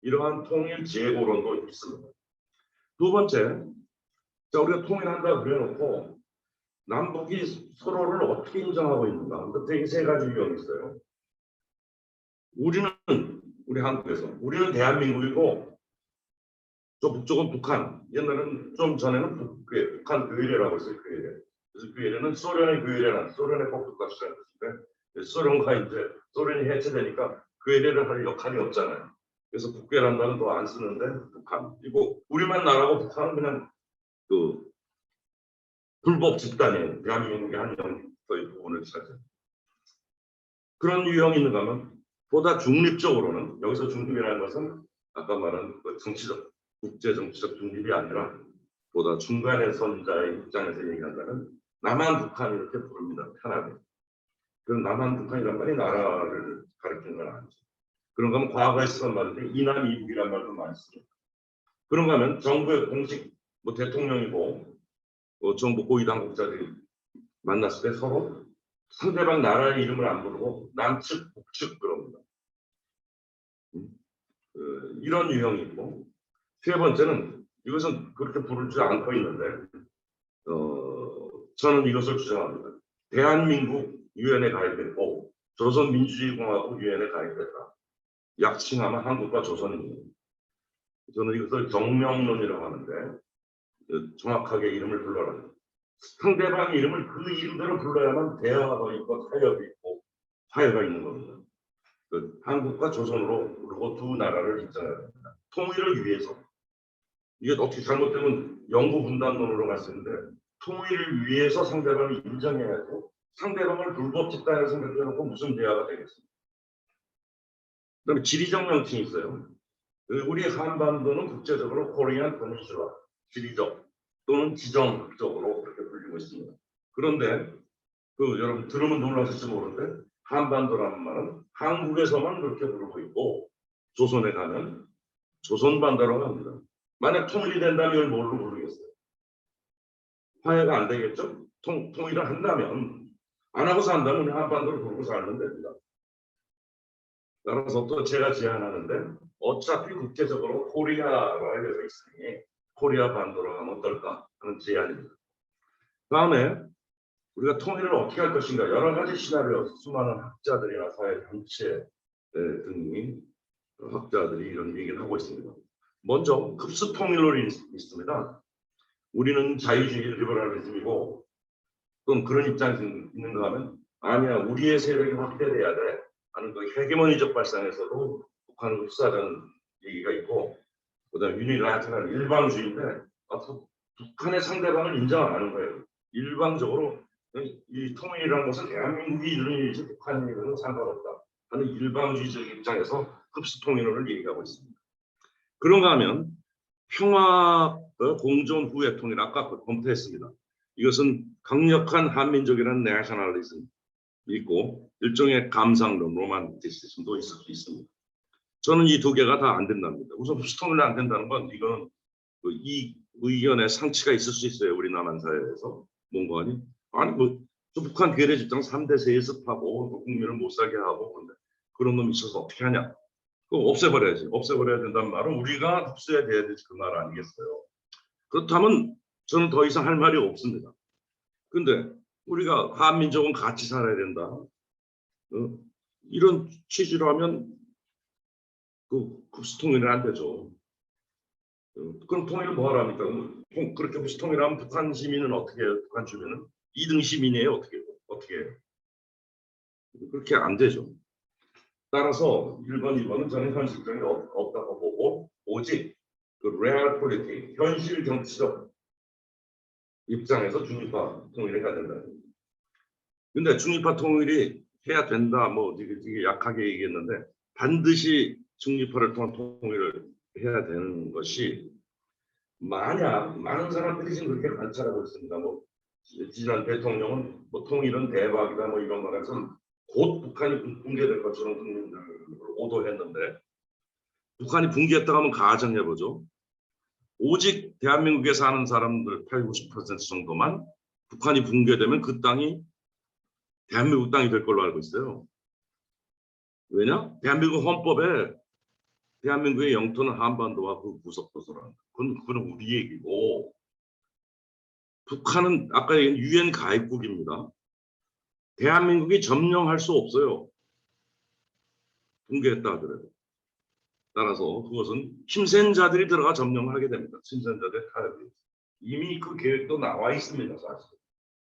이러한 통일 재고론도 있습니다. 두 번째, 자 우리가 통일한다 그래놓고 남북이 서로를 어떻게 인정하고 있는가? 되게 세 가지 유형이 있어요. 우리 한국에서 우리는 대한민국이고 저 북쪽은 북한. 옛날에는 좀 전에는 북한 교회라고 했어요. 교회. 그래서 교회는 소련의 교회라는 소련의 복국과 시작했는데 소련과 이제 소련이 해체되니까 교회를 할 역할이 없잖아요. 그래서 국교라는 단어는 더 안 쓰는데 북한. 그리고 우리만 나라고 북한은 그냥 그 불법 집단이에요. 대한민국의 한 거의 부분을 차지. 그런 유형이 있는가 하면 보다 중립적으로는 여기서 중립이라는 것은 아까 말한 그 정치적 국제 정치적 중립이 아니라 보다 중간에 선 자의 입장에서 얘기한다면 남한 북한 이렇게 부릅니다. 편하게. 그럼 남한 북한이란 말이 나라를 가리키는 건 아니죠. 그런가 하면 과거에 쓰던 말인데 이남 이북이란 말도 많이 씁니다. 그런가 하면 정부의 공식 뭐 대통령이고 정부 고위 당국자들이 만났을 때 서로 상대방 나라의 이름을 안 부르고 남측 북측 그럽니다. 이런 유형이 있고 세 번째는 이것은 그렇게 부를 줄 않고 있는데 저는 이것을 주장합니다. 대한민국 유엔에 가입했고 조선민주주의공화국 유엔에 가입했다. 약칭하면 한국과 조선입니다. 저는 이것을 정명론이라고 하는데 정확하게 이름을 불러라. 상대방 이름을 그 이름대로 불러야만 대화가 있고 타협이 있고 화해가 있는 겁니다. 한국과 조선으로 그리고 두 나라를 인정해야 됩니다. 통일을 위해서. 이게 어떻게 잘못되면 영구 분단론으로 갔었는데 통일을 위해서 상대방을 인정해야죠. 상대방을 불법 집단을 생각해놓고 무슨 대화가 되겠습니까? 그다음에 지리적 명칭이 있어요. 우리 한반도는 국제적으로 코리안 페니슐라, 지리적 또는 지정학적으로 그렇게 불리고 있습니다. 그런데 여러분 들으면 놀라실지 모르는데 한반도라는 말은 한국에서만 그렇게 부르고 있고 조선에 가면 조선반도라고 합니다. 만약 통일이 된다면 이걸 뭘로 부르겠어요? 화해가 안 되겠죠? 통일을 한다면 안 하고 산다면 우리 한반도를 부르고 살면 됩니다. 따라서 또 제가 제안하는데 어차피 국제적으로 코리아가 알려져 있으니 코리아 반도로 하면 어떨까 하는 제안입니다. 다음에 우리가 통일을 어떻게 할 것인가 여러 가지 시나리오 수많은 학자들이나 사회 단체 등이 학자들이 이런 얘기를 하고 있습니다. 먼저 급수 통일론이 있습니다. 우리는 자유주의 리버럴리즘이고 그럼 그런 입장에서 있는가 하면 아니야 우리의 세력이 확대돼야 돼 하는 그 헤게모니적 발상에서도 북한을 흡수하자는 얘기가 있고 그다음에 유니라테럴 일방주의인데 북한의 상대방을 인정 안 하는 거예요. 일방적으로 이 통일이라는 것은 대한민국이 이루는 일이지 북한이 이루는 상관없다 하는 일방주의적 입장에서 흡수 통일론을 얘기하고 있습니다. 그런가 하면 평화 공존 후의 통일 아까 검토했습니다. 이것은 강력한 한민족이라는 내셔널리즘 있고 일종의 감상론, 로만티시즘도 있을 수 있습니다. 저는 이 두 개가 다 안 된답니다. 우선 흡수통일이 안 된다는 건 이거는 이 의견에 상치가 있을 수 있어요. 우리 남한 사회에서 뭔가 아니 저 북한 괴뢰 집장 3대 세습하고 국민을 못 살게 하고 근데 그런 놈이 있어서 어떻게 하냐? 그거 없애버려야지. 없애버려야 된다는 말은 우리가 흡수해야 되지 그 말 아니겠어요? 그렇다면 저는 더 이상 할 말이 없습니다. 근데 우리가 한민족은 같이 살아야 된다. 이런 취지로 하면 그 흡수통일은 안 되죠. 그럼 통일을 뭐 하랍니까? 그렇게 흡수통일하면 북한 시민은 어떻게 해요? 북한 주민은 2등 시민이에요? 어떻게 해요? 그렇게 안 되죠. 따라서 1번, 2번은 저는 현실적이 없다고 보고 오직 그 real politic, 현실 정치적 입장에서 중립화 통일을 해야 된다. 근데 중립화 통일이 해야 된다, 뭐 되게 약하게 얘기했는데 반드시 중립화를 통한 통일을 해야 되는 것이 만약 많은 사람들이 지금 그렇게 관찰하고 있습니다. 뭐 지난 대통령은 뭐 통일은 대박이다 뭐 이런 말에서 곧 북한이 붕괴될 것처럼 국민들을 오도했는데 북한이 붕괴했다고 하면 가정해보죠. 오직 대한민국에 사는 사람들 80, 90% 정도만 북한이 붕괴되면 그 땅이 대한민국 땅이 될 걸로 알고 있어요. 왜냐? 대한민국 헌법에 대한민국의 영토는 한반도와 그 구석도서라. 그건 우리 얘기고 북한은 아까 얘기한 유엔 가입국입니다. 대한민국이 점령할 수 없어요. 붕괴했다 하더라도. 따라서 그것은 힘센 자들이 들어가 점령을 하게 됩니다. 힘센 자들의 타협이. 이미 그 계획도 나와 있습니다. 사실.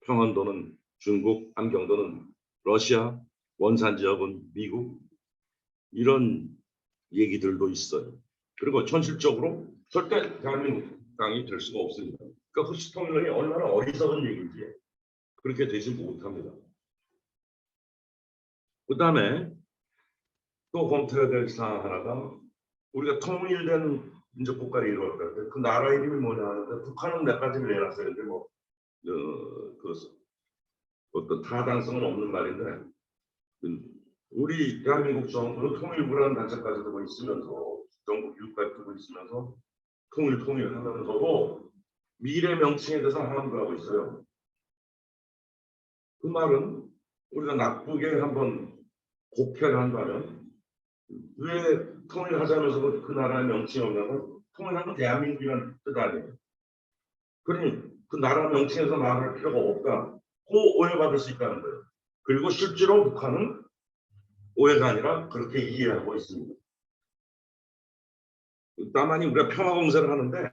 평안도는 중국, 함경도는 러시아, 원산 지역은 미국 이런 얘기들도 있어요. 그리고 현실적으로 절대 대한민국 땅이 될 수가 없습니다. 그러니까 흡수통일론이 얼마나 어리석은 얘기인지 그렇게 되지 못합니다. 그 다음에 또 검토해야 될 사항 하나가 우리가 통일된 민족 국가를 이루었다. 그 나라 이름이 뭐냐 하는데 북한은 몇 가지를 내놨어요. 근데 뭐 그 어떤 타당성은 없는 말인데 우리 대한민국 정부는 통일부라는 단체까지 두고 있으면서 정부 교육까지 두고 있으면서 통일하면서도 미래 명칭에 대해서 함구하고 있어요. 그 말은 우리가 나쁘게 한번 곡해를 한다면 왜 통일하자면서도 그 나라의 명칭이 없냐면 통일하면 대한민국이라는 뜻 아니에요. 그러니 그 나라 명칭에서 말할 필요가 없다. 그 오해받을 수 있다는 거예요. 그리고 실제로 북한은 오해가 아니라 그렇게 이해하고 있습니다. 다만이 우리가 평화공세를 하는데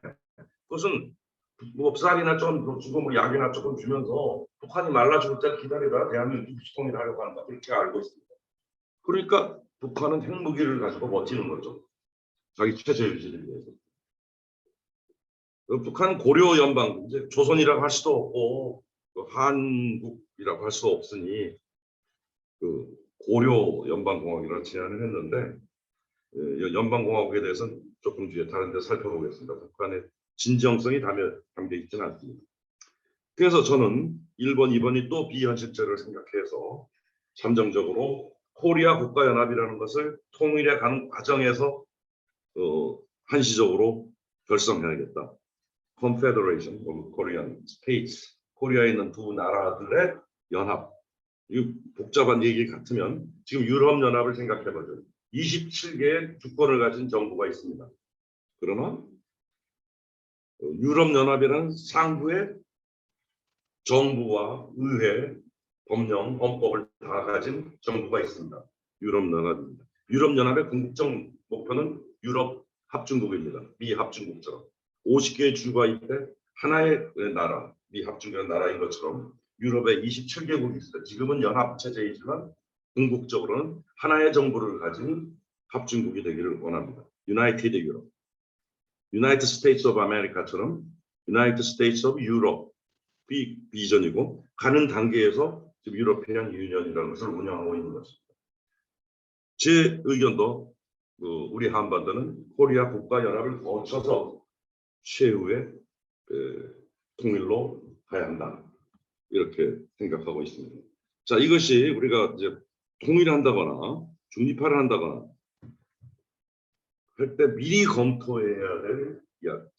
그것은 뭐 쌀이나 좀 주고 뭐 약이나 조금 주면서 북한이 말라 죽을 때 기다리다가 대한민국이 통일하려고 한다. 그렇게 알고 있습니다. 그러니까 북한은 핵무기를 가지고 버티는 거죠. 자기 체제 유지를 위해서. 북한은 고려 연방, 이제 조선이라고 할 수도 없고 한국이라고 할 수 없으니 그 고려 연방공화국이라고 제안을 했는데 연방공화국에 대해서는 조금 뒤에 다른 데 살펴보겠습니다. 북한의 진정성이 담겨 있지는 않습니다. 그래서 저는 1번, 2번이 또 비현실적을 생각해서 잠정적으로 코리아 국가연합이라는 것을 통일해 가는 과정에서 한시적으로 결성해야겠다. Confederation of Korean States, 코리아에 있는 두 나라들의 연합. 이 복잡한 얘기 같으면 지금 유럽연합을 생각해보죠. 27개의 주권을 가진 정부가 있습니다. 그러나 유럽연합이라는 상부의 정부와 의회, 법령, 헌법을 다 가진 정부가 있습니다. 유럽연합입니다. 유럽연합의 궁극적 목표는 유럽 합중국입니다. 미 합중국처럼. 50개의 주가 있대 하나의 나라, 미 합중국의 나라인 것처럼 유럽에 27개국이 있어요. 지금은 연합체제이지만 궁극적으로는 하나의 정부를 가진 합중국이 되기를 원합니다. 유나이티드 유럽. 유나이티드 스테이츠 오브 아메리카처럼 유나이티드 스테이츠 오브 유럽 비전이고 가는 단계에서 지금 유로피안 유니언이라는 것을 운영하고 있는 것입니다. 제 의견도 우리 한반도는 코리아 국가연합을 거쳐서 최후의 통일로 가야 한다. 이렇게 생각하고 있습니다. 자, 이것이 우리가 이제 통일한다거나 중립화를 한다거나 할 때 미리 검토해야 될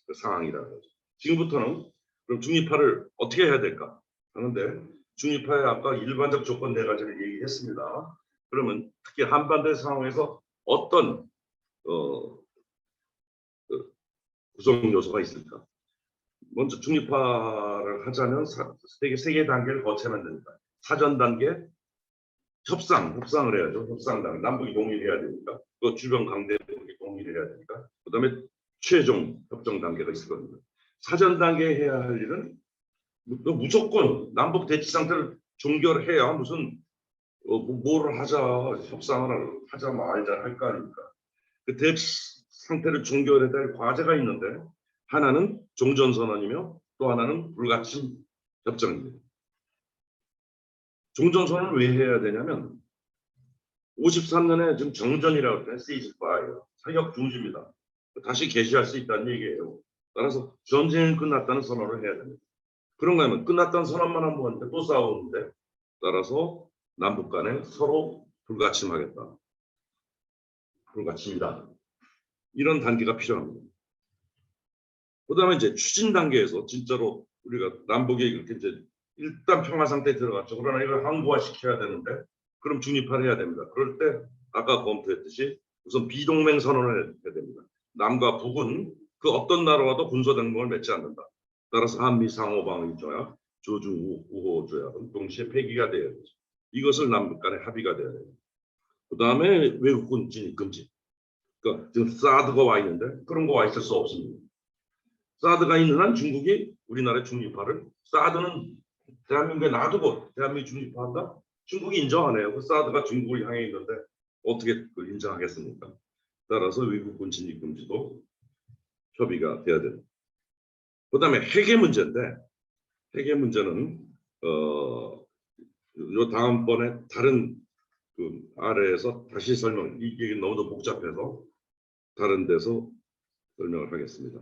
그 상황이라는 거죠. 지금부터는 그럼 중립화를 어떻게 해야 될까 하는데, 중립화의 아까 일반적 조건 네 가지를 얘기했습니다. 그러면 특히 한반도의 상황에서 어떤 그 구성 요소가 있을까? 먼저 중립화를 하자면 세 개 단계를 거쳐야만 됩니다. 사전 단계, 협상을 해야죠. 협상 단계, 남북이 동일해야 되니까, 또 주변 강대국이 동일해야 되니까, 그다음에 최종 협정 단계가 있을 겁니다. 사전 단계에 해야 할 일은 무조건 남북 대치 상태를 종결해야 무슨 뭐를 하자, 협상을 하자 말자 할 거 아닙니까? 그 대치 상태를 종결해야 될 과제가 있는데, 하나는 종전선언이며 또 하나는 불가침 협정입니다. 종전선언을 왜 해야 되냐면 53년에 지금 정전이라고 할 때 시즈파이어, 사격 중지입니다. 다시 개시할 수 있다는 얘기예요. 따라서 전쟁이 끝났다는 선언을 해야 됩니다. 그런가 하면 끝났다는 선언만 하면 뭐하는데 또 싸우는데, 따라서 남북 간에 서로 불가침하겠다. 불가침이다. 이런 단계가 필요합니다. 그다음에 이제 추진 단계에서 진짜로 우리가 남북이 이렇게 이제 일단 평화 상태에 들어갔죠. 그러나 이걸 항구화 시켜야 되는데, 그럼 중립화를 해야 됩니다. 그럴 때 아까 검토했듯이 우선 비동맹 선언을 해야 됩니다. 남과 북은 그 어떤 나라와도 군사동맹을 맺지 않는다. 따라서 한미 상호방위 조약, 조주 우호 조약은 동시에 폐기가 돼야 되죠. 이것을 남북 간에 합의가 돼야 돼요. 그다음에 외국군 진입 금지. 그러니까 지금 사드가 와 있는데 그런 거 와 있을 수 없습니다. 사드가 있는 한 중국이 우리나라의 중립화를, 사드는 대한민국에 놔두고 대한민국이 중립화한다? 중국이 인정 안 해요. 그 사드가 중국을 향해 있는데 어떻게 그걸 인정하겠습니까? 따라서 외국군 진입 금지도 협의가 돼야 됩니다. 그다음에 핵의 문제인데, 핵의 문제는 요 다음번에 다른 그 아래에서 다시 이게 너무 복잡해서 다른 데서 설명을 하겠습니다.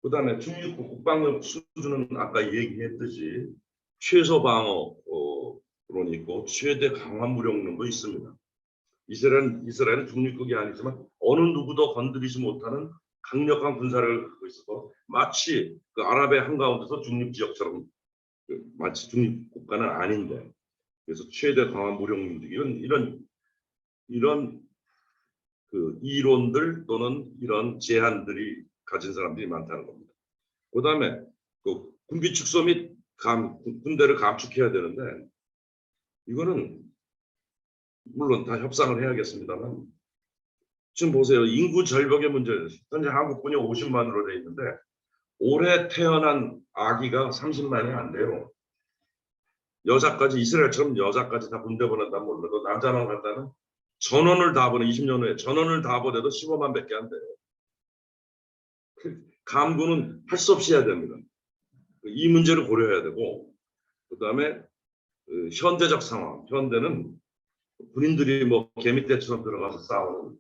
그다음에 중립국 국방력 수준은 아까 얘기했듯이 최소 방어론이 있고 최대 강화 무력론도 있습니다. 이스라엘은 중립국이 아니지만 어느 누구도 건드리지 못하는 강력한 군사력을 갖고 있어서 마치 그 아랍의 한가운데서 중립지역처럼 마치 중립국가는 아닌데, 그래서 최대 강화 무력론, 이런 그 이론들 또는 이런 제한들이 가진 사람들이 많다는 겁니다. 그다음에 그 군비 축소 및 군대를 감축해야 되는데, 이거는 물론 다 협상을 해야겠습니다만, 지금 보세요. 인구 절벽의 문제, 현재 한국군이 50만으로 돼 있는데 올해 태어난 아기가 30만이 안 돼요. 여자까지, 이스라엘처럼 여자까지 다 군대 보낸다면 몰라도 남자만 간다면 전원을 다 보내, 20년 후에 전원을 다 보내도 15만밖에 안 돼요. 감군은 할 수 없이 해야 됩니다. 이 문제를 고려해야 되고, 그다음에 현대적 상황, 현대는 군인들이 뭐 개미떼처럼 들어가서 싸우는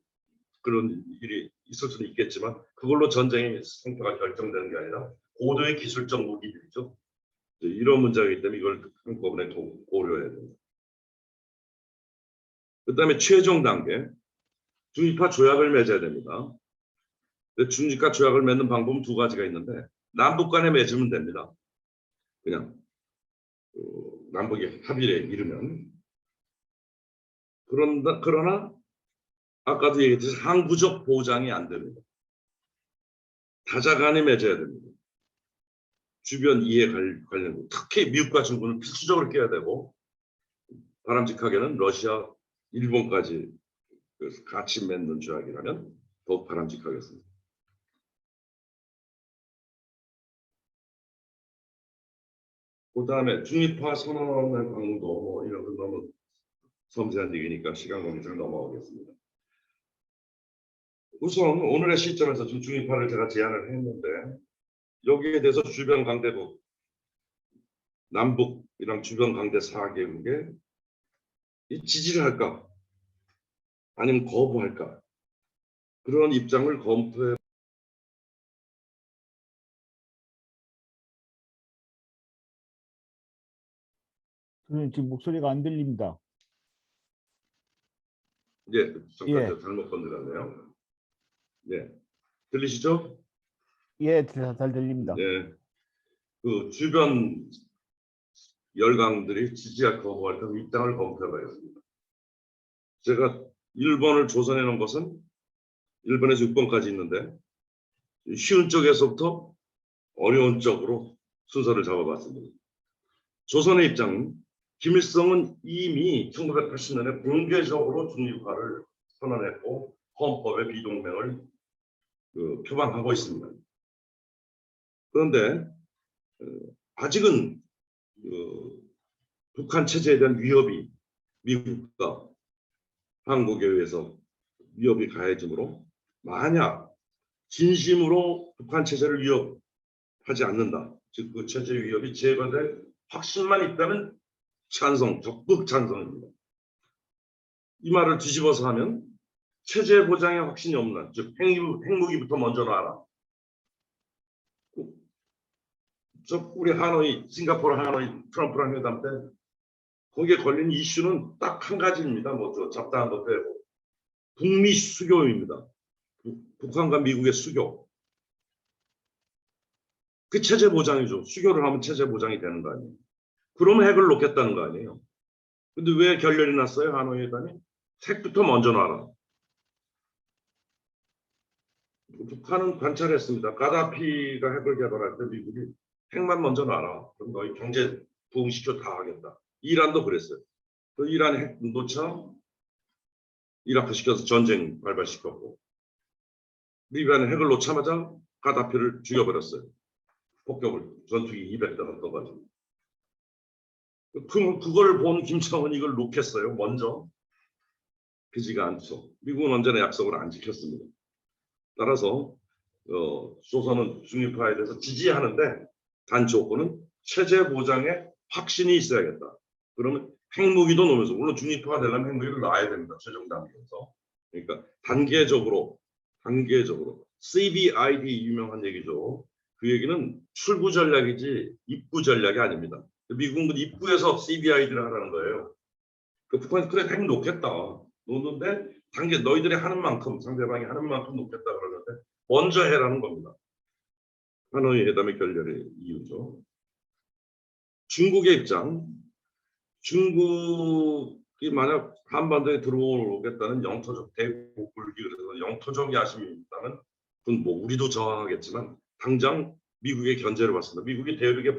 그런 일이 있을 수는 있겠지만 그걸로 전쟁의 성패가 결정되는 게 아니라 고도의 기술적 무기들이죠. 이런 문제이기 때문에 이걸 한꺼번에 고려해야 됩니다. 그다음에 최종 단계, 중립화 조약을 맺어야 됩니다. 중립화 조약을 맺는 방법은 두 가지가 있는데, 남북 간에 맺으면 됩니다. 그냥 남북이 합의에 이르면. 그러나 아까도 얘기했듯이 항구적 보장이 안 됩니다. 다자간에 맺어야 됩니다. 주변 이해 관련, 특히 미국과 중국은 필수적으로 껴야 되고, 바람직하게는 러시아, 일본까지 같이 맺는 조약이라면 더욱 바람직하겠습니다. 그다음에 중립화 선언의 방도, 이런 건 너무 섬세한 얘기니까 시간 관계상 넘어가겠습니다. 우선 오늘의 시점에서 지금 중립화를 제가 제안을 했는데, 여기에 대해서 주변 강대국, 남북이랑 주변 강대 4개국에 지지를 할까 아니면 거부할까, 그런 입장을 검토해 선생님 지금 목소리가 안 들립니다. 예, 잠깐 예, 제가 잘못 건드렸네요. 네, 들리시죠? 예, 잘 들립니다. 네, 그 주변 열강들이 지지할 거부할 때 입장을 검토해봐야겠습니다. 제가 1번을 조선해 놓은 것은 1번에서 6번까지 있는데 쉬운 쪽에서부터 어려운 쪽으로 순서를 잡아봤습니다. 조선의 입장은 김일성은 이미 1980년에 공개적으로 중립화를 선언했고 헌법의 비동맹을 표방하고 있습니다. 그런데 아직은 북한 체제에 대한 위협이 미국과 한국에 의해서 위협이 가해지므로 만약 진심으로 북한 체제를 위협하지 않는다. 즉 그 체제 위협이 제거될 확신만 있다면 찬성, 적극 찬성입니다. 이 말을 뒤집어서 하면 체제 보장의 확신이 없는, 즉 핵무기부터 먼저 놔라. 우리 하노이, 싱가포르 하노이 트럼프랑 회담 때 거기에 걸린 이슈는 딱 한 가지입니다. 뭐 잡다한 것 빼고 북미 수교입니다. 북한과 미국의 수교. 그 체제 보장이죠. 수교를 하면 체제 보장이 되는 거 아니에요. 그러면 핵을 놓겠다는 거 아니에요. 근데 왜 결렬이 났어요? 하노이 회담이? 핵부터 먼저 놔라. 북한은 관찰했습니다. 가다피가 핵을 개발할 때 미국이 핵만 먼저 놔라. 그럼 너희 경제 부흥시켜 다 하겠다. 이란도 그랬어요. 그 이란 핵 놓자 이라크 시켜서 전쟁 발발시켰고 리비아는 핵을 놓자마자 가다피를 죽여버렸어요. 폭격을 전투기 200대가 떠가지고. 그걸 본 김정은이 이걸 놓겠어요. 먼저. 그지가 않죠. 미국은 언제나 약속을 안 지켰습니다. 따라서 조선은 중립화에 대해서 지지하는데 단 조건은 체제 보장에 확신이 있어야겠다. 그러면 핵무기도 놓으면서 물론 중립화가 되려면 핵무기를 놔야 됩니다. 최종 단계에서. 그러니까 단계적으로 CBID 유명한 얘기죠. 그 얘기는 출구 전략이지 입구 전략이 아닙니다. 미국은 입구에서 CBID를 하라는 거예요. 그 북한이 그래 핵 놓겠다. 놓는데 단계 너희들이 하는 만큼 상대방이 하는 만큼 놓겠다 그러는데 먼저 해라는 겁니다. 하노이 회담의 결렬의 이유죠. 중국의 입장. 중국이 만약 한반도에 들어오겠다는 영토적 대국불기 그래서 영토적 야심이 있다면 그건 뭐 우리도 저항하겠지만 당장 미국의 견제를 받습니다. 미국이 대륙에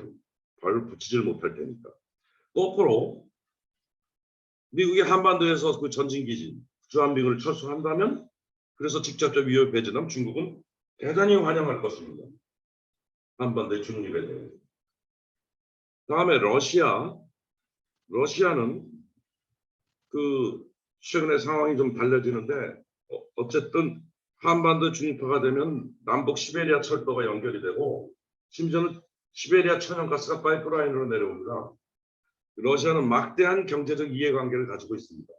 발을 붙이질 못할 테니까. 거꾸로 미국이 한반도에서 그 전진기지 주한미군을 철수한다면 그래서 직접적 위협 배제하면 중국은 대단히 환영할 것입니다. 한반도의 중립에 대해. 다음에 러시아는 그 최근에 상황이 좀 달라지는데 어쨌든 한반도 중립화가 되면 남북 시베리아 철도가 연결이 되고 심지어는 시베리아 천연가스가 파이프라인으로 내려옵니다. 러시아는 막대한 경제적 이해관계를 가지고 있습니다.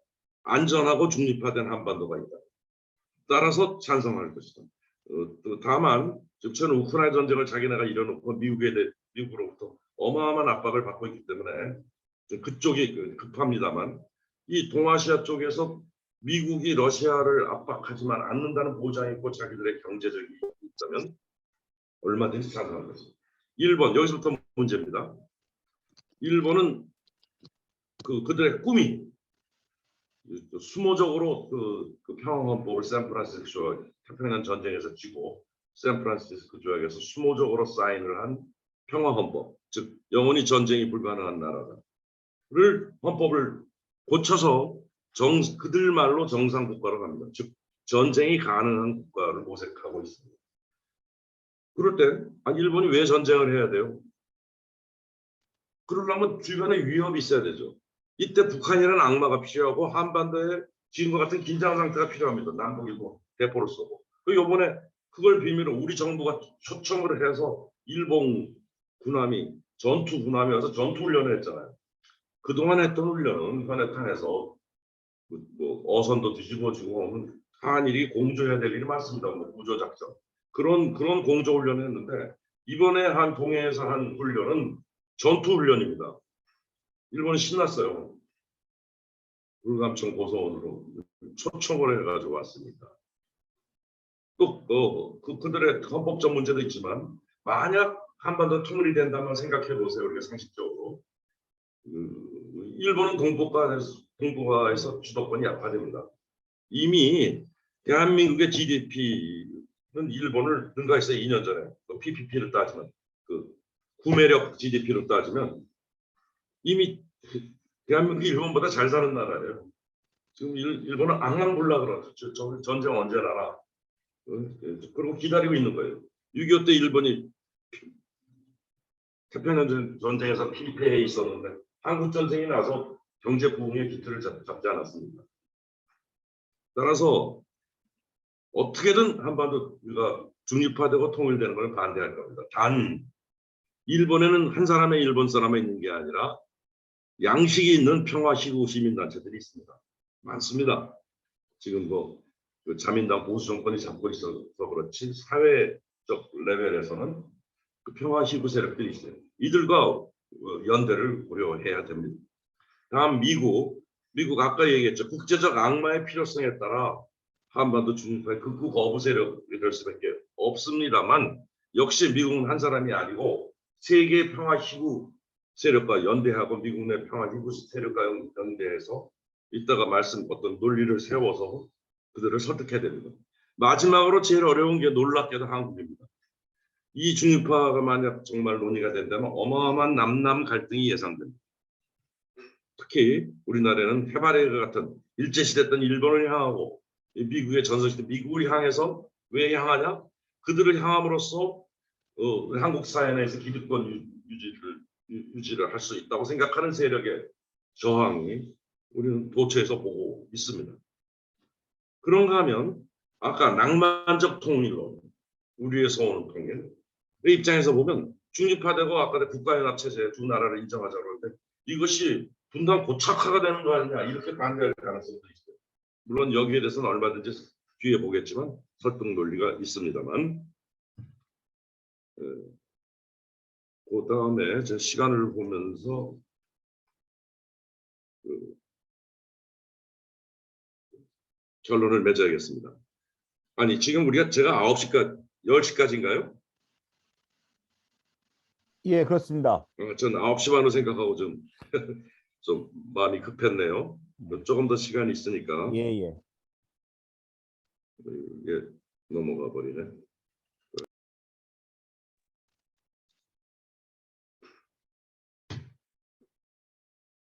안전하고 중립화된 한반도가 있다. 따라서 찬성할 것이다. 다만 지금 우크라이나 전쟁을 자기네가 이뤄놓고 미국으로부터 어마어마한 압박을 받고 있기 때문에 그쪽이 급합니다만 이 동아시아 쪽에서 미국이 러시아를 압박하지만 않는다는 보장이 있고 자기들의 경제적 이익이 있다면 얼마든지 찬성할 것입니다. 일본 여기서부터 문제입니다. 일본은 그들의 꿈이 수모적으로 그 평화헌법을 샌프란시스코 태평양 전쟁에서 지고 샌프란시스코 조약에서 수모적으로 사인을 한 평화헌법, 즉 영원히 전쟁이 불가능한 나라를 헌법을 고쳐서 그들 말로 정상 국가로 갑니다. 즉 전쟁이 가능한 국가를 모색하고 있습니다. 그럴 때 일본이 왜 전쟁을 해야 돼요? 그러려면 주변에 위협이 있어야 되죠. 이때 북한이라는 악마가 필요하고 한반도에 지금과 같은 긴장 상태가 필요합니다. 남북일보 대포를 쏘고. 이번에 그걸 비밀로 우리 정부가 초청을 해서 일본 군함이 전투 군함이 와서 전투 훈련을 했잖아요. 그동안 했던 훈련은 현해탄에서 뭐 어선도 뒤집어지고 한일이 공조해야 될 일이 많습니다. 뭐 구조작전 그런 공조 훈련을 했는데 이번에 한 동해에서 한 훈련은 전투 훈련입니다. 일본은 신났어요. 불감청 고소원으로 초청을 해가지고 왔습니다. 또 그들의 헌법적 문제도 있지만 만약 한반도 통일이 된다면 생각해 보세요. 우리가 상식적으로 일본은 동북아에서 주도권이 약화됩니다. 이미 대한민국의 GDP는 일본을 능가했어요. 2년 전에 PPP를 따지면 그 구매력 GDP로 따지면 이미 대한민국이 일본보다 잘 사는 나라예요. 지금 일본은 앙앙불라 그러죠. 전쟁 언제 나라. 그리고 기다리고 있는 거예요. 6.25 때 일본이 태평양 전쟁에서 피폐해 있었는데 한국 전쟁이 나서 경제 부흥의 기틀을 잡지 않았습니다. 따라서 어떻게든 한반도가 중립화되고 통일되는 걸 반대할 겁니다. 단 일본에는 한 사람의 일본 사람이 있는 게 아니라 양식이 있는 평화시구 시민단체들이 있습니다. 많습니다. 지금 그 자민당 보수 정권이 잡고 있어서 그렇지 사회적 레벨에서는 그 평화시구 세력들이 있어요. 이들과 연대를 고려해야 됩니다. 다음 미국 아까 얘기했죠. 국제적 악마의 필요성에 따라 한반도 중립화의 극우 거부 세력이 될 수밖에 없습니다만 역시 미국은 한 사람이 아니고 세계 평화시구 세력과 연대하고 미국 내 평화시구 세력과 연대해서 이따가 어떤 논리를 세워서 그들을 설득해야 됩니다. 마지막으로 제일 어려운 게 놀랍게도 한국입니다. 이 중립화가 만약 정말 논의가 된다면 어마어마한 남남 갈등이 예상됩니다. 특히 우리나라는 해바라기 같은 일제시대 때 일본을 향하고 미국의 전성시대 미국을 향해서 왜 향하냐? 그들을 향함으로써 한국 사회 내에서 기득권 유지를 할 수 있다고 생각하는 세력의 저항이 우리는 도처에서 보고 있습니다. 그런가 하면 아까 낭만적 통일론, 우리에서 오는 통일 내 입장에서 보면 중립화되고 아까 국가연합체제 두 나라를 인정하자고 하는데 이것이 분단 고착화가 되는 거 아니냐 이렇게 반대할 가능성도 있어요. 물론 여기에 대해서는 얼마든지 뒤에 보겠지만 설득 논리가 있습니다만 그 다음에 제 시간을 보면서 결론을 맺어야겠습니다. 아니 지금 제가 9시까지 10시까지인가요? 예, 그렇습니다. 전 9시 반으로 생각하고 좀 마음이 급했네요. 조금 더 시간이 있으니까 예. 이게 넘어가 버리네.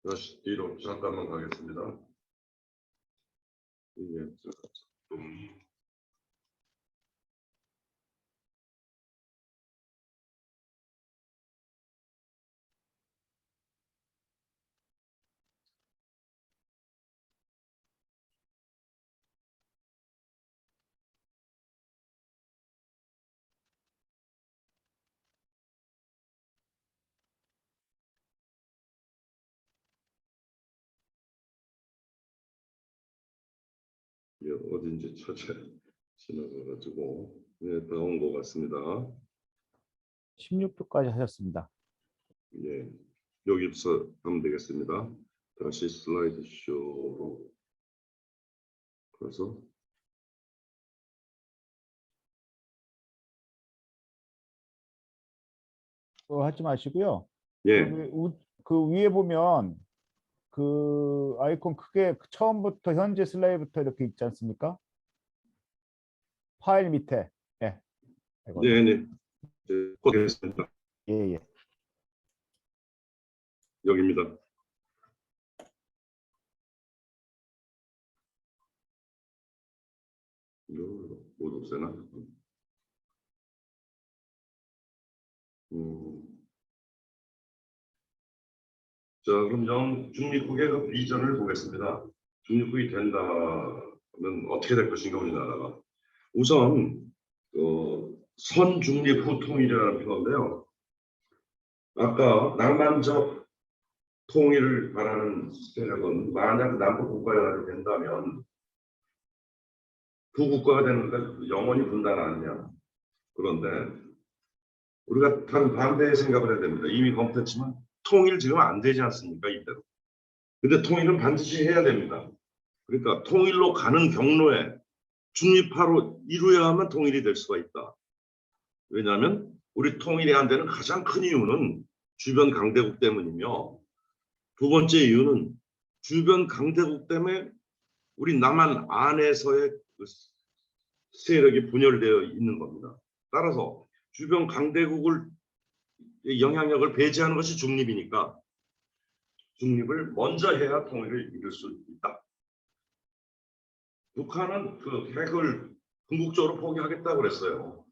다시 뒤로 잠깐만 가겠습니다. 이게 어딘지 찾아 지나가가지고 나온 것 같습니다. 16초까지 하셨습니다. 예, 여기서 하면 되겠습니다. 다시 슬라이드 쇼로 가서 하지 마시고요. 예, 그 위에 보면 그 아이콘 크게 처음부터 현재 슬라이드부터 이렇게 있지 않습니까? 파일 밑에. 예. 이거는. 네, 보겠습니다. 예. 여기입니다. 못 없애나? 자, 그럼 중립국의 그 비전을 보겠습니다. 중립국이 된다면 어떻게 될 것인가 우리나라가. 우선 선중립 후 통일이라는 표현인데요. 아까 낭만적 통일을 바라는 세력은 만약 남북 국가연합이 된다면 두 국가가 되는데 영원히 분단 아니냐. 그런데 우리가 다른 반대의 생각을 해야 됩니다. 이미 검토했지만 통일 지금 안 되지 않습니까? 이대로. 근데 통일은 반드시 해야 됩니다. 그러니까 통일로 가는 경로에 중립화로 이루어야만 통일이 될 수가 있다. 왜냐하면 우리 통일이 안 되는 가장 큰 이유는 주변 강대국 때문이며, 두 번째 이유는 주변 강대국 때문에 우리 남한 안에서의 그 세력이 분열되어 있는 겁니다. 따라서 주변 강대국을 영향력을 배제하는 것이 중립이니까 중립을 먼저 해야 통일을 이룰 수 있다. 북한은 그 핵을 궁극적으로 포기하겠다고 그랬어요.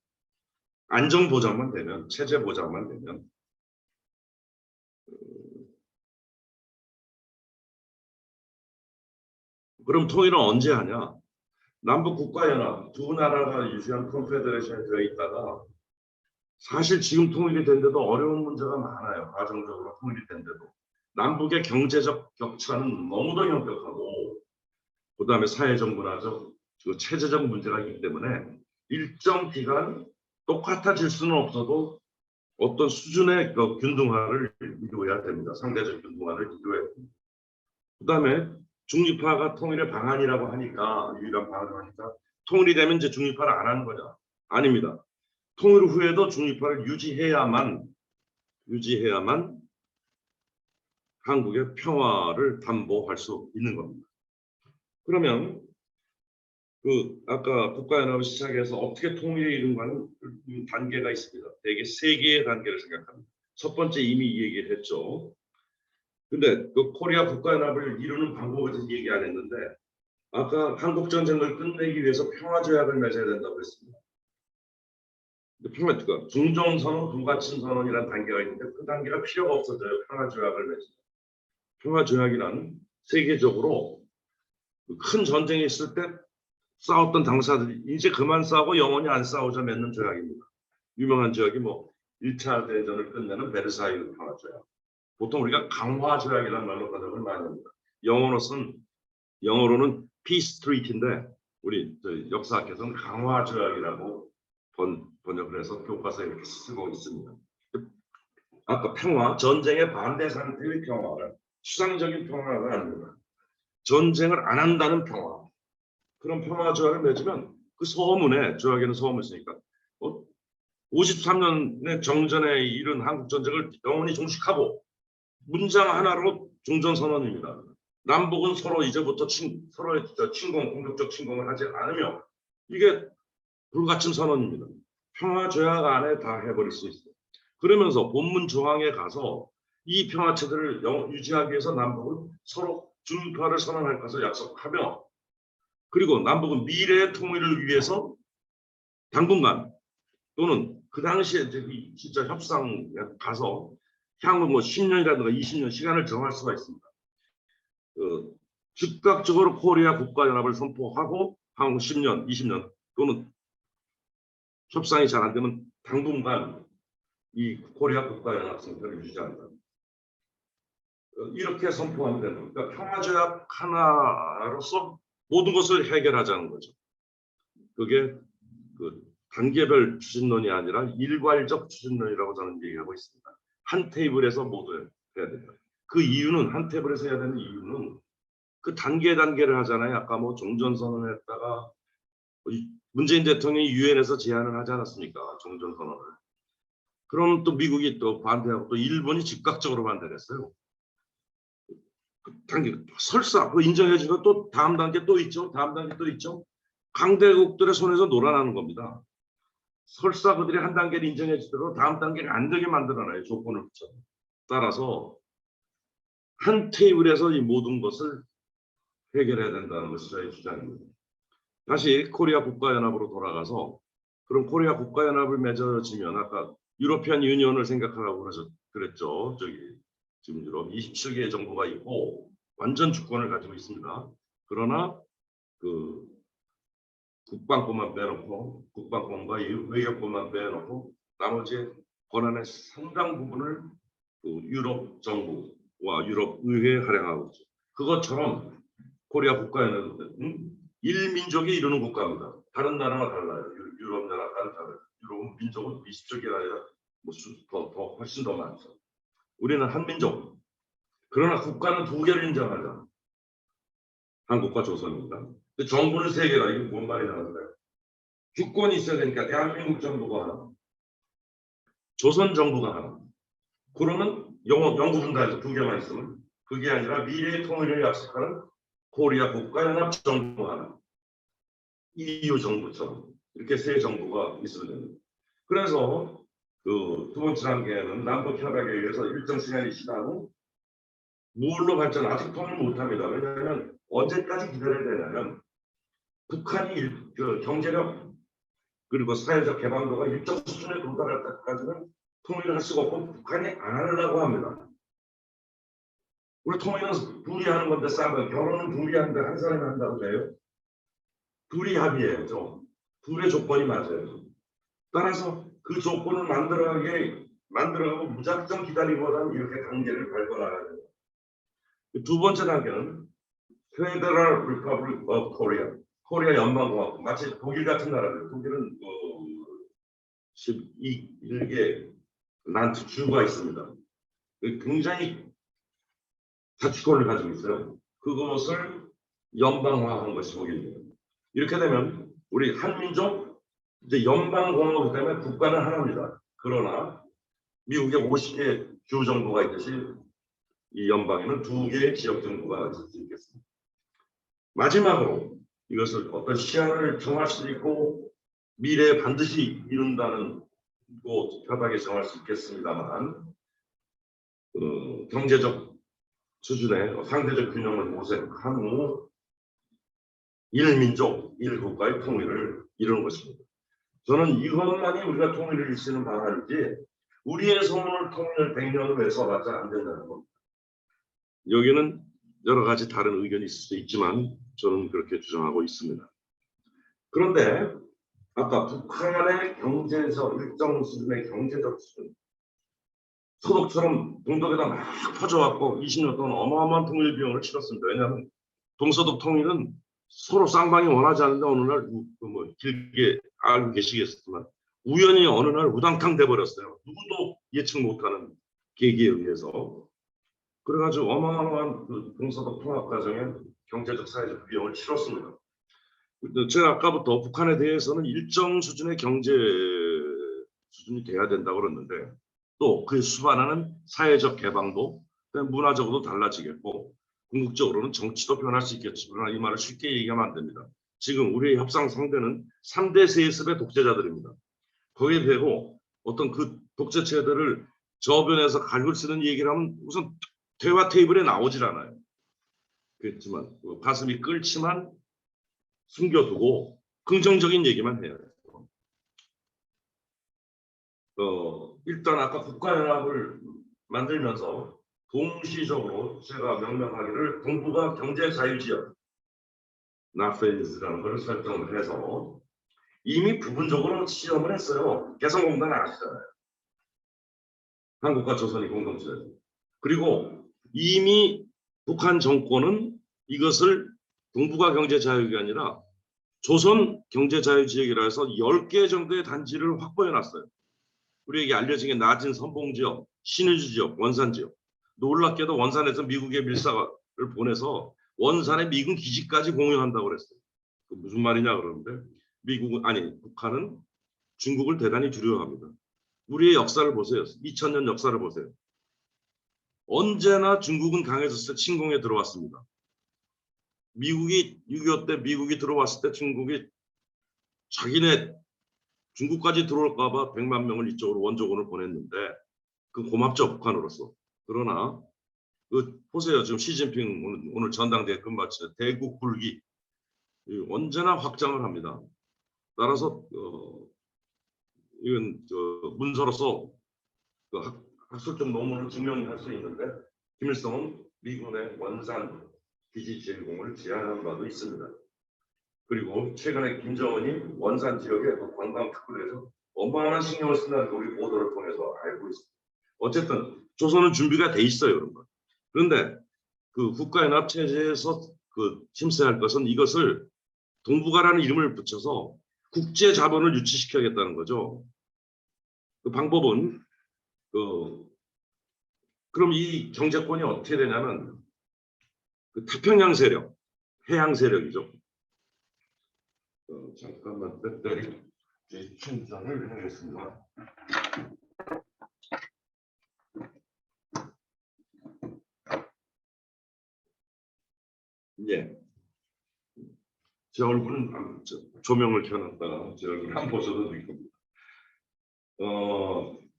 안정 보장만 되면, 체제 보장만 되면. 그럼 통일은 언제 하냐? 남북 국가연합 두 나라가 유지한 컨페더레이션이 되어 있다가, 사실 지금 통일이 된데도 어려운 문제가 많아요. 과정적으로 통일이 된데도. 남북의 경제적 격차는 너무도 현격하고, 그다음에 사회적 문화적 체제적 문제가 있기 때문에 일정 기간 똑같아질 수는 없어도 어떤 수준의 그 균등화를 이루어야 됩니다. 상대적 균등화를 이루어야 됩니다. 그다음에 중립화가 통일의 방안이라고 하니까, 유일한 방안이라고 하니까 통일이 되면 이제 중립화를 안 하는 거냐? 아닙니다. 통일 후에도 중립화를 유지해야만 한국의 평화를 담보할 수 있는 겁니다. 그러면 그 아까 국가연합을 시작해서 어떻게 통일에 이른가는 단계가 있습니다. 대개 세 개의 단계를 생각합니다. 첫 번째 이미 얘기를 했죠. 근데 그 코리아 국가연합을 이루는 방법을 얘기 안 했는데, 아까 한국 전쟁을 끝내기 위해서 평화 조약을 맺어야 된다고 했습니다. 평화 그러니까 중종 선언, 불가침 선언이라는 단계가 있는데 그 단계가 필요가 없어져요. 평화 조약을 맺으면. 평화 조약이란 세계적으로 큰 전쟁이 있을 때 싸웠던 당사들이 이제 그만 싸우고 영원히 안 싸우자 맺는 조약입니다. 유명한 조약이 뭐 1차 대전을 끝내는 베르사유 평화 조약. 보통 우리가 강화 조약이라는 말로 번역을 많이 합니다. 영어로는 peace treaty인데 우리 역사학에서는 강화 조약이라고 번역을 해서 교과서에 이렇게 쓰고 있습니다. 아까 평화, 전쟁의 반대 상태의 평화를 추상적인 평화가 아닙니다. 전쟁을 안 한다는 평화. 그런 평화 조약을 맺으면 그 서문에, 조약에는 서문이 있으니까 53년의 정전에 이른 한국 전쟁을 영원히 종식하고, 문장 하나로 종전선언입니다. 남북은 서로 이제부터 서로의 공격적 침공을 하지 않으며, 이게 불가침 선언입니다. 평화 조약 안에 다 해버릴 수 있어요. 그러면서 본문 조항에 가서 이 평화 체제를 유지하기 위해서 남북은 서로 중립화를 선언할 것을 약속하며, 그리고 남북은 미래의 통일을 위해서 당분간 또는 그 당시에 진짜 협상 가서 향후 뭐 10년이라든가 20년 시간을 정할 수가 있습니다. 즉각적으로 코리아 국가연합을 선포하고 향후 10년, 20년 또는 협상이 잘 안 되면 당분간 이 코리아 국가연합 상태를 유지한다. 이렇게 선포하면 되는 겁니다. 그러니까 평화조약 하나로서 모든 것을 해결하자는 거죠. 그게 그 단계별 추진론이 아니라 일괄적 추진론이라고 저는 얘기하고 있습니다. 한 테이블에서 모두 해야 된다. 그 이유는, 한 테이블에서 해야 되는 이유는 그 단계를 하잖아요. 아까 뭐 종전선언을 했다가 문재인 대통령이 유엔에서 제안을 하지 않았습니까? 종전선언을. 그럼 또 미국이 또 반대하고 또 일본이 즉각적으로 반대를 했어요. 단계 설사 그 인정해 주고 또 다음 단계 또 있죠. 다음 단계 또 있죠. 강대국들의 손에서 놀아나는 겁니다. 설사 그들이 한 단계를 인정해 주더라도 다음 단계가 안 되게 만들어놔요. 조건을 붙여. 따라서 한 테이블에서 이 모든 것을 해결해야 된다는 것이 저의 주장입니다. 다시 코리아 국가연합으로 돌아가서, 그럼 코리아 국가연합을 맺어지면 아까 유로피안 유니언을 생각하라고 그랬죠. 지금 유럽 27개의 정부가 있고 완전 주권을 가지고 있습니다. 그러나 그 국방권만 빼놓고, 국방권과 외교권만 빼놓고 나머지 권한의 상당 부분을 그 유럽 정부와 유럽 의회에 할애하고 있죠. 그것처럼 코리아 국가에는 일민족이 이루는 국가입니다. 다른 나라와 달라요. 유럽 나라와는 달라요. 유럽 민족은 20쪽이 아니라 훨씬 더 많죠. 우리는 한민족. 그러나 국가는 두 개를 인정하자. 한국과 조선입니다. 근데 정부는 세 개다. 이게 뭔 말이 나는데? 주권이 있어야 되니까 대한민국 정부가 하나, 조선 정부가 하나. 그러면 영구 분단에서 두 개만 있으면 그게 아니라 미래의 통일을 약속하는 코리아 국가연합 정부 하나, EU 정부처럼 이렇게 세 정부가 있어야 됩니다. 그래서 그 두 번째 단계는 남북 협약에 의해서 일정 시간이 지난 후 무울로 발전 아직 통일 못합니다. 왜냐하면 언제까지 기다려야 되냐면 북한이 그 경제력 그리고 사회적 개방도가 일정 수준에 도달할 때까지는 통일을 할 수가 없고 북한이 안 하려고 합니다. 우리 통일은 둘이 하는 건데 싸면 결혼은 둘이 하는데 한 사람이 한다고 돼요? 둘이 합의해야죠. 둘의 조건이 맞아요. 따라서 그 조건을 만들어가고 무작정 기다리보다는 이렇게 단계를 밟아나가야 돼요. 두 번째 단계는 Federal Republic of Korea, 코리아 연방공화국, 마치 독일 같은 나라들. 독일은 12개 난투 주가 있습니다. 굉장히 자치권을 가지고 있어요. 그것을 연방화한 것이 독일입니다. 이렇게 되면 우리 한민족 이제 연방공화국 때문에 국가는 하나입니다. 그러나 미국에 50개 주 정부가 있듯이 이 연방에는 2개의 지역 정부가 있을 수 있겠습니다. 마지막으로 이것을 어떤 시한을 정할 수도 있고 미래에 반드시 이룬다는 협약에 정할 수 있겠습니다만 경제적 수준의 상대적 균형을 모색한 후 일민족, 일국가의 통일을 이루는 것입니다. 저는 이것만이 우리가 통일을 일으키는 방안이지 우리의 소문을 통일을 100년을 외쳐봤자 안 된다는 겁니다. 여기는 여러 가지 다른 의견이 있을 수 있지만 저는 그렇게 주장하고 있습니다. 그런데 아까 북한의 경제에서 일정 수준의 경제적 수준, 소독처럼 동독에다 막 퍼져갖고 20년 동안 어마어마한 통일 비용을 치렀습니다. 왜냐하면 동서독 통일은 서로 쌍방이 원하지 않는데 어느 날 길게 알고 계시겠지만 우연히 어느 날 우당탕 돼버렸어요. 누구도 예측 못하는 계기에 의해서. 그래가지고 어마어마한 그 동서독 통합 과정에 경제적 사회적 비용을 치렀습니다. 제가 아까부터 북한에 대해서는 일정 수준의 경제 수준이 돼야 된다고 그랬는데 또 그 수반하는 사회적 개방도 문화적으로도 달라지겠고 궁극적으로는 정치도 변할 수 있겠지만 이 말을 쉽게 얘기하면 안 됩니다. 지금 우리의 협상 상대는 3대 세습의 독재자들입니다. 거기에 대고 어떤 그 독재체들을 저변에서 갈굴 쓰는 얘기를 하면 우선 대화 테이블에 나오질 않아요. 그렇지만 가슴이 끓지만 숨겨두고 긍정적인 얘기만 해요. 일단 아까 국가연합을 만들면서 동시적으로 제가 명명하기를 동북아 경제자유지역 나페즈라는 것을 설정을 해서 이미 부분적으로 시험을 했어요. 개성공단 아시잖아요. 한국과 조선이 공동체죠. 그리고 이미 북한 정권은 이것을 동북아 경제자유지역이 아니라 조선 경제자유지역이라 해서 10개 정도의 단지를 확보해 놨어요. 우리에게 알려진 게 낮은 선봉지역, 신의주지역, 원산지역. 놀랍게도 원산에서 미국의 밀사를 보내서 원산의 미군 기지까지 공유한다고 그랬어요. 그 무슨 말이냐 그러는데 북한은 중국을 대단히 두려워합니다. 우리의 역사를 보세요. 2000년 역사를 보세요. 언제나 중국은 강해졌을 때 침공에 들어왔습니다. 미국이 6.25 때 미국이 들어왔을 때 중국이 자기네 중국까지 들어올까 봐 100만 명을 이쪽으로 원조군을 보냈는데 그 고맙죠 북한으로서. 그러나 그 보세요. 지금 시진핑 오늘 전당대회 끝마치는 대국 굴기 언제나 확장을 합니다. 따라서 이건 문서로서 그 학술적 논문을 증명할 수 있는데 김일성은 미군의 원산 기지 제공을 제안한 바도 있습니다. 그리고 최근에 김정은이 원산 지역에 관광 특구에서 어마어마한 신경을 쓴다는 걸 우리 보도를 통해서 알고 있습니다. 어쨌든 조선은 준비가 돼 있어요. 그런 거. 그런데 그 국가연합 체제에서 그 심사할 것은 이것을 동북아라는 이름을 붙여서 국제 자본을 유치시켜야겠다는 거죠. 그 방법은 그럼 이 경제권이 어떻게 되냐면 그 태평양 세력, 해양 세력이죠. 잠깐만 배터리 충전을 하겠습니다. 예. 제 얼굴은 조명을 켜놨다가 제 얼굴 한 보셔도 될 겁니다.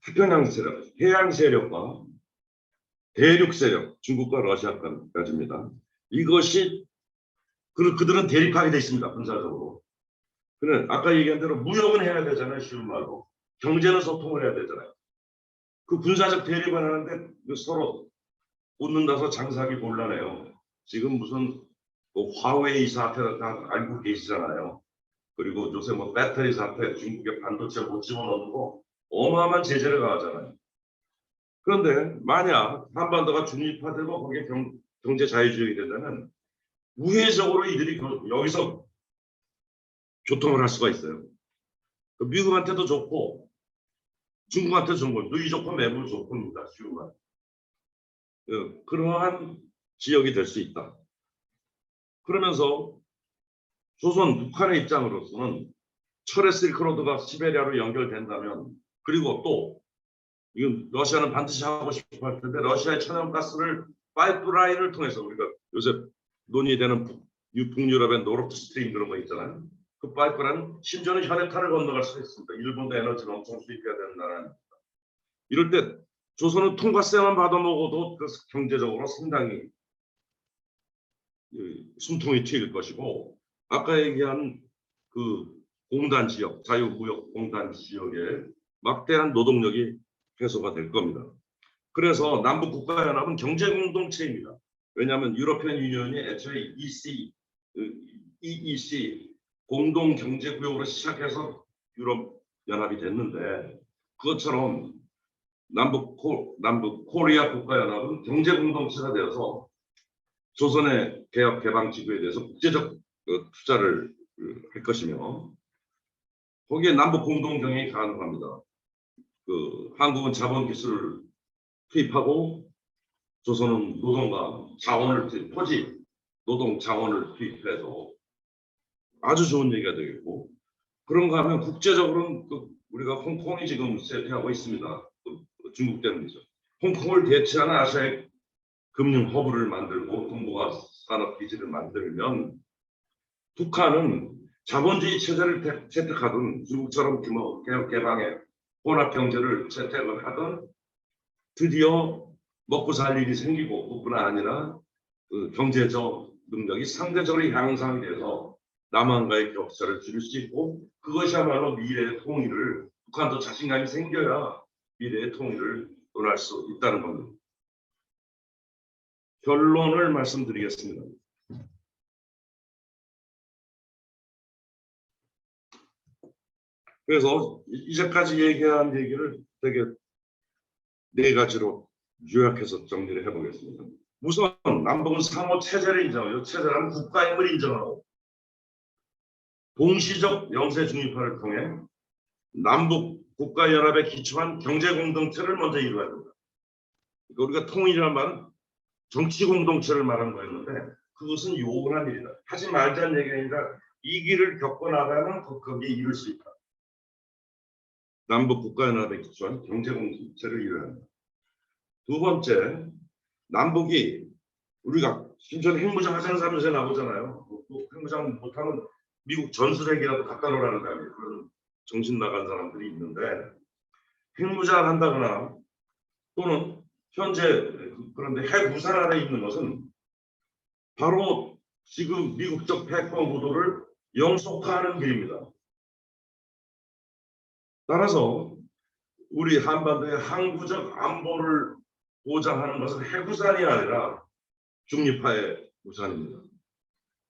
태평양 세력, 해양 세력과 대륙 세력, 중국과 러시아까지입니다. 이것이 그들은 대립하게 돼 있습니다. 군사적으로. 그래 아까 얘기한 대로 무역은 해야 되잖아요. 쉬운 말로. 경제는 소통을 해야 되잖아요. 그 군사적 대립을 하는데 서로 웃는다서 장사하기 곤란해요. 지금 무슨 뭐 화웨이 사태를 다 알고 계시잖아요. 그리고 요새 뭐 배터리 사태, 중국의 반도체 못 집어넣고 어마어마한 제재를 가하잖아요. 그런데 만약 한반도가 중립화되고 거기에 경제 자유주의 된다면 우회적으로 이들이 여기서 교통을 할 수가 있어요. 미국한테도 좋고 중국한테도 좋은 거, 누이 좋고 매부 좋고입니다. 쉬운 말. 그러한 지역이 될 수 있다. 그러면서 조선 북한의 입장으로서는 철의 실크로드가 시베리아로 연결된다면 그리고 또 이건 러시아는 반드시 하고 싶어 할 텐데 러시아의 천연가스를 파이프라인을 통해서 우리가 요새 논의되는 북유럽의 노르트 스트림 그런 거 있잖아요. 그 파이프라인 심지어는 혈액탄을 건너갈 수 있습니다. 일본도 에너지를 엄청 수입해야 되는 나라입니다. 이럴 때 조선은 통과세만 받아먹어도 그 경제적으로 상당히 숨통이 트일 것이고 아까 얘기한 그 공단 지역, 자유무역 공단 지역에 막대한 노동력이 해소가 될 겁니다. 그래서 남북 국가연합은 경제공동체입니다. 왜냐하면 유러피언 유니언이 애초에 EEC 공동경제구역으로 시작해서 유럽 연합이 됐는데 그것처럼 남북 코리아 국가연합은 경제공동체가 되어서 조선의 개혁 개방 지구에 대해서 국제적 투자를 할 것이며 거기에 남북 공동 경영이 가능합니다. 한국은 자본 기술을 투입하고 조선은 노동과 자원을 토지 노동 자원을 투입해서 아주 좋은 얘기가 되겠고 그런가 하면 국제적으로는 우리가 홍콩이 지금 세팅하고 있습니다. 중국 때문이죠. 홍콩을 대체하는 아시아의 금융 허브를 만들고 동북아 산업 기지를 만들면 북한은 자본주의 체제를 채택하든 중국처럼 개혁 개방의 혼합 경제를 채택을 하든 드디어 먹고 살 일이 생기고 뿐 아니라 경제적 능력이 상대적으로 향상이 돼서 남한과의 격차를 줄일 수 있고 그것이야말로 미래의 통일을 북한도 자신감이 생겨야 미래의 통일을 논할 수 있다는 겁니다. 결론을 말씀드리겠습니다. 그래서 이제까지 얘기한 얘기를 되게 네 가지로 요약해서 정리를 해보겠습니다. 우선 남북은 상호 체제를 인정하고 체제라는 국가임을 인정하고 동시적 영세 중립화를 통해 남북 국가연합에 기초한 경제 공동체를 먼저 이루어야 됩니다. 그러니까 우리가 통일이라는 말은 정치 공동체를 말한 거였는데 그것은 요원한 일이다. 하지 말자는 얘기가 아니라 이 길을 겪어나가면 거기에 이룰 수 있다. 남북 국가연합에 기초한 경제 공동체를 이루어야 합니다. 두 번째, 남북이 우리가 심지어 핵무장 하자는 사람이 요새 나오잖아요. 핵무장 못하면 미국 전술핵이라도 갖다 놓으라는 거 아니에요. 그런 정신 나간 사람들이 있는데 핵무장을 한다거나 또는 현재 그런데 핵 우산 아래 있는 것은 바로 지금 미국적 패권 구도를 영속화하는 길입니다. 따라서 우리 한반도의 항구적 안보를 보장하는 것은 핵우산이 아니라 중립화의 우산입니다.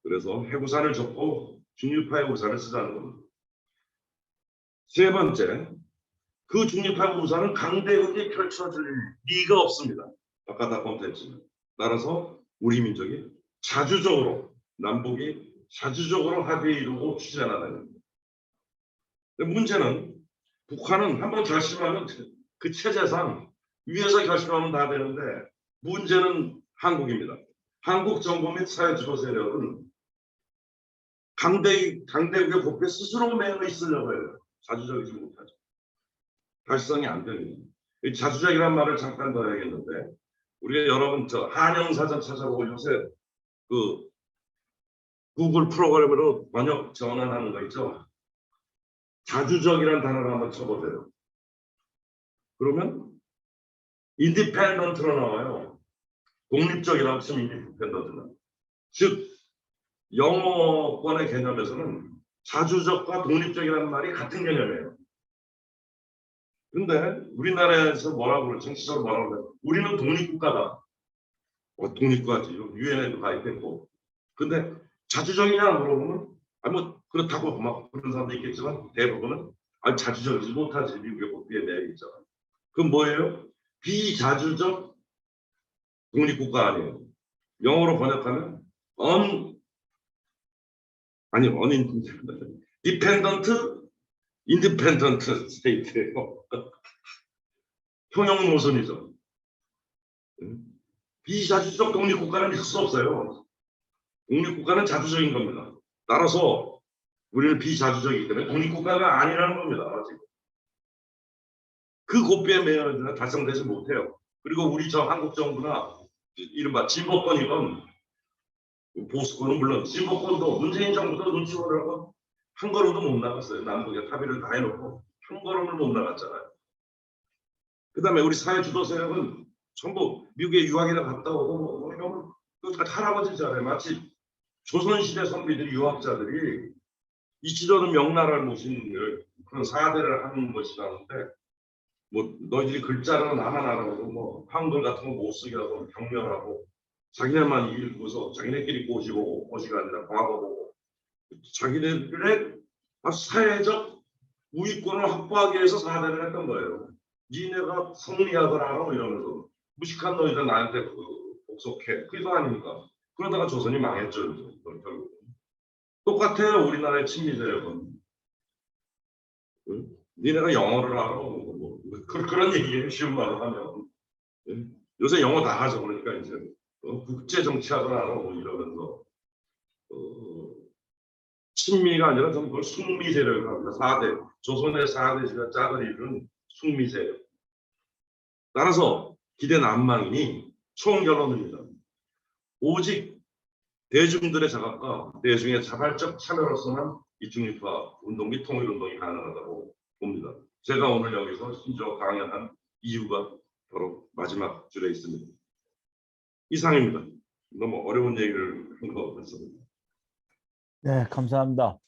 그래서 핵우산을 접고 중립화의 우산을 쓰자는 겁니다. 세 번째, 그 중립화의 우산은 강대국이 펼쳐질 리가 없습니다. 아까 다 검토했지만. 따라서 우리 민족이 자주적으로 남북이 자주적으로 합의에 이루고 추진하는 겁니다. 문제는 북한은 한번 결심하면 그 체제상 위에서 결심하면 다 되는데 문제는 한국입니다. 한국 정부 및 사회 주도 세력은 강대국의 법에 스스로 매여 있으려고 해요. 자주적이지 못하죠. 달성이 안 됩니다. 이 자주적이란 말을 잠깐 더 해야겠는데 우리가 여러분 저 한영사전 찾아보고 요새 그 구글 프로그램으로 번역 전환하는 거 있죠. 자주적이란 단어를 한번 쳐보세요. 그러면 인디펜던트로 나와요. 독립적이라고 치면 인디펜던트는. 즉 영어권의 개념에서는 자주적과 독립적이라는 말이 같은 개념이에요. 근데 우리나라에서 뭐라고 그러죠? 정치적으로 뭐라고 그래요? 우리는 독립국가다. 독립국가지. 유엔에도 가입했고. 근데 자주적이냐 물어보면 뭐 그렇다고 막 그런 사람도 있겠지만 대부분은 자주적이지 못하지. 미국의 법규에 내어 있잖아. 그럼 뭐예요? 비자주적 독립국가 아니에요. 영어로 번역하면 dependent independent state예요. 평형 노선이죠. 비자주적 독립국가는 있을 수 없어요. 독립국가는 자주적인 겁니다. 따라서 우리는 비자주적이기 때문에 독립국가가 아니라는 겁니다. 아직. 그 고비에 매여 달성되지 못해요. 그리고 우리 저 한국 정부나 이른바 진보권이건 보수권은 물론 진보권도 문재인 정부도 눈치 보려고 한 걸음도 못 나갔어요. 남북에 합의를 다 해놓고 한 걸음을 못 나갔잖아요. 그 다음에 우리 사회 주도 세력은 전부 미국에 유학이나 갔다 오고 뭐 이러면 할아버지잖아요. 마치 조선시대 선비들 유학자들이 이치저는 명나라를 모신 그런 사대를 하는 것이라는데 뭐 너희들이 글자를 나만 알아도 뭐 한글 같은 거 못 쓰게 하고 경멸하고 자기네만 읽고서 자기네끼리 꼬시가 아니라 과거 보고 자기네들의 사회적 우위권을 확보하기 위해서 사대를 했던 거예요. 니네가 성리학을 알아 이러면서 무식한 너희들 나한테 복속해. 그게 아닙니까? 그러다가 조선이 망했죠. 결국. 똑같아요. 우리나라의 친미세력은. 니네가 영어를 알아. 그런 얘기예요. 쉬운 말로 하면. 요새 영어 다 하죠. 그러니까 이제 국제 정치학을 알아. 이러면서 친미가 아니라 전 그걸 숙미세력이라고 합니다. 4대. 조선의 4대 짝을 이루는 숙미세력. 따라서 기대 난망이니 총결론입니다. 오직 대중들의 자각과 대중의 자발적 참여로서만 이 중립화 운동 및 통일운동이 가능하다고 봅니다. 제가 오늘 여기서 심지어 강연한 이유가 바로 마지막 줄에 있습니다. 이상입니다. 너무 어려운 얘기를 한 것 같습니다. 네, 감사합니다.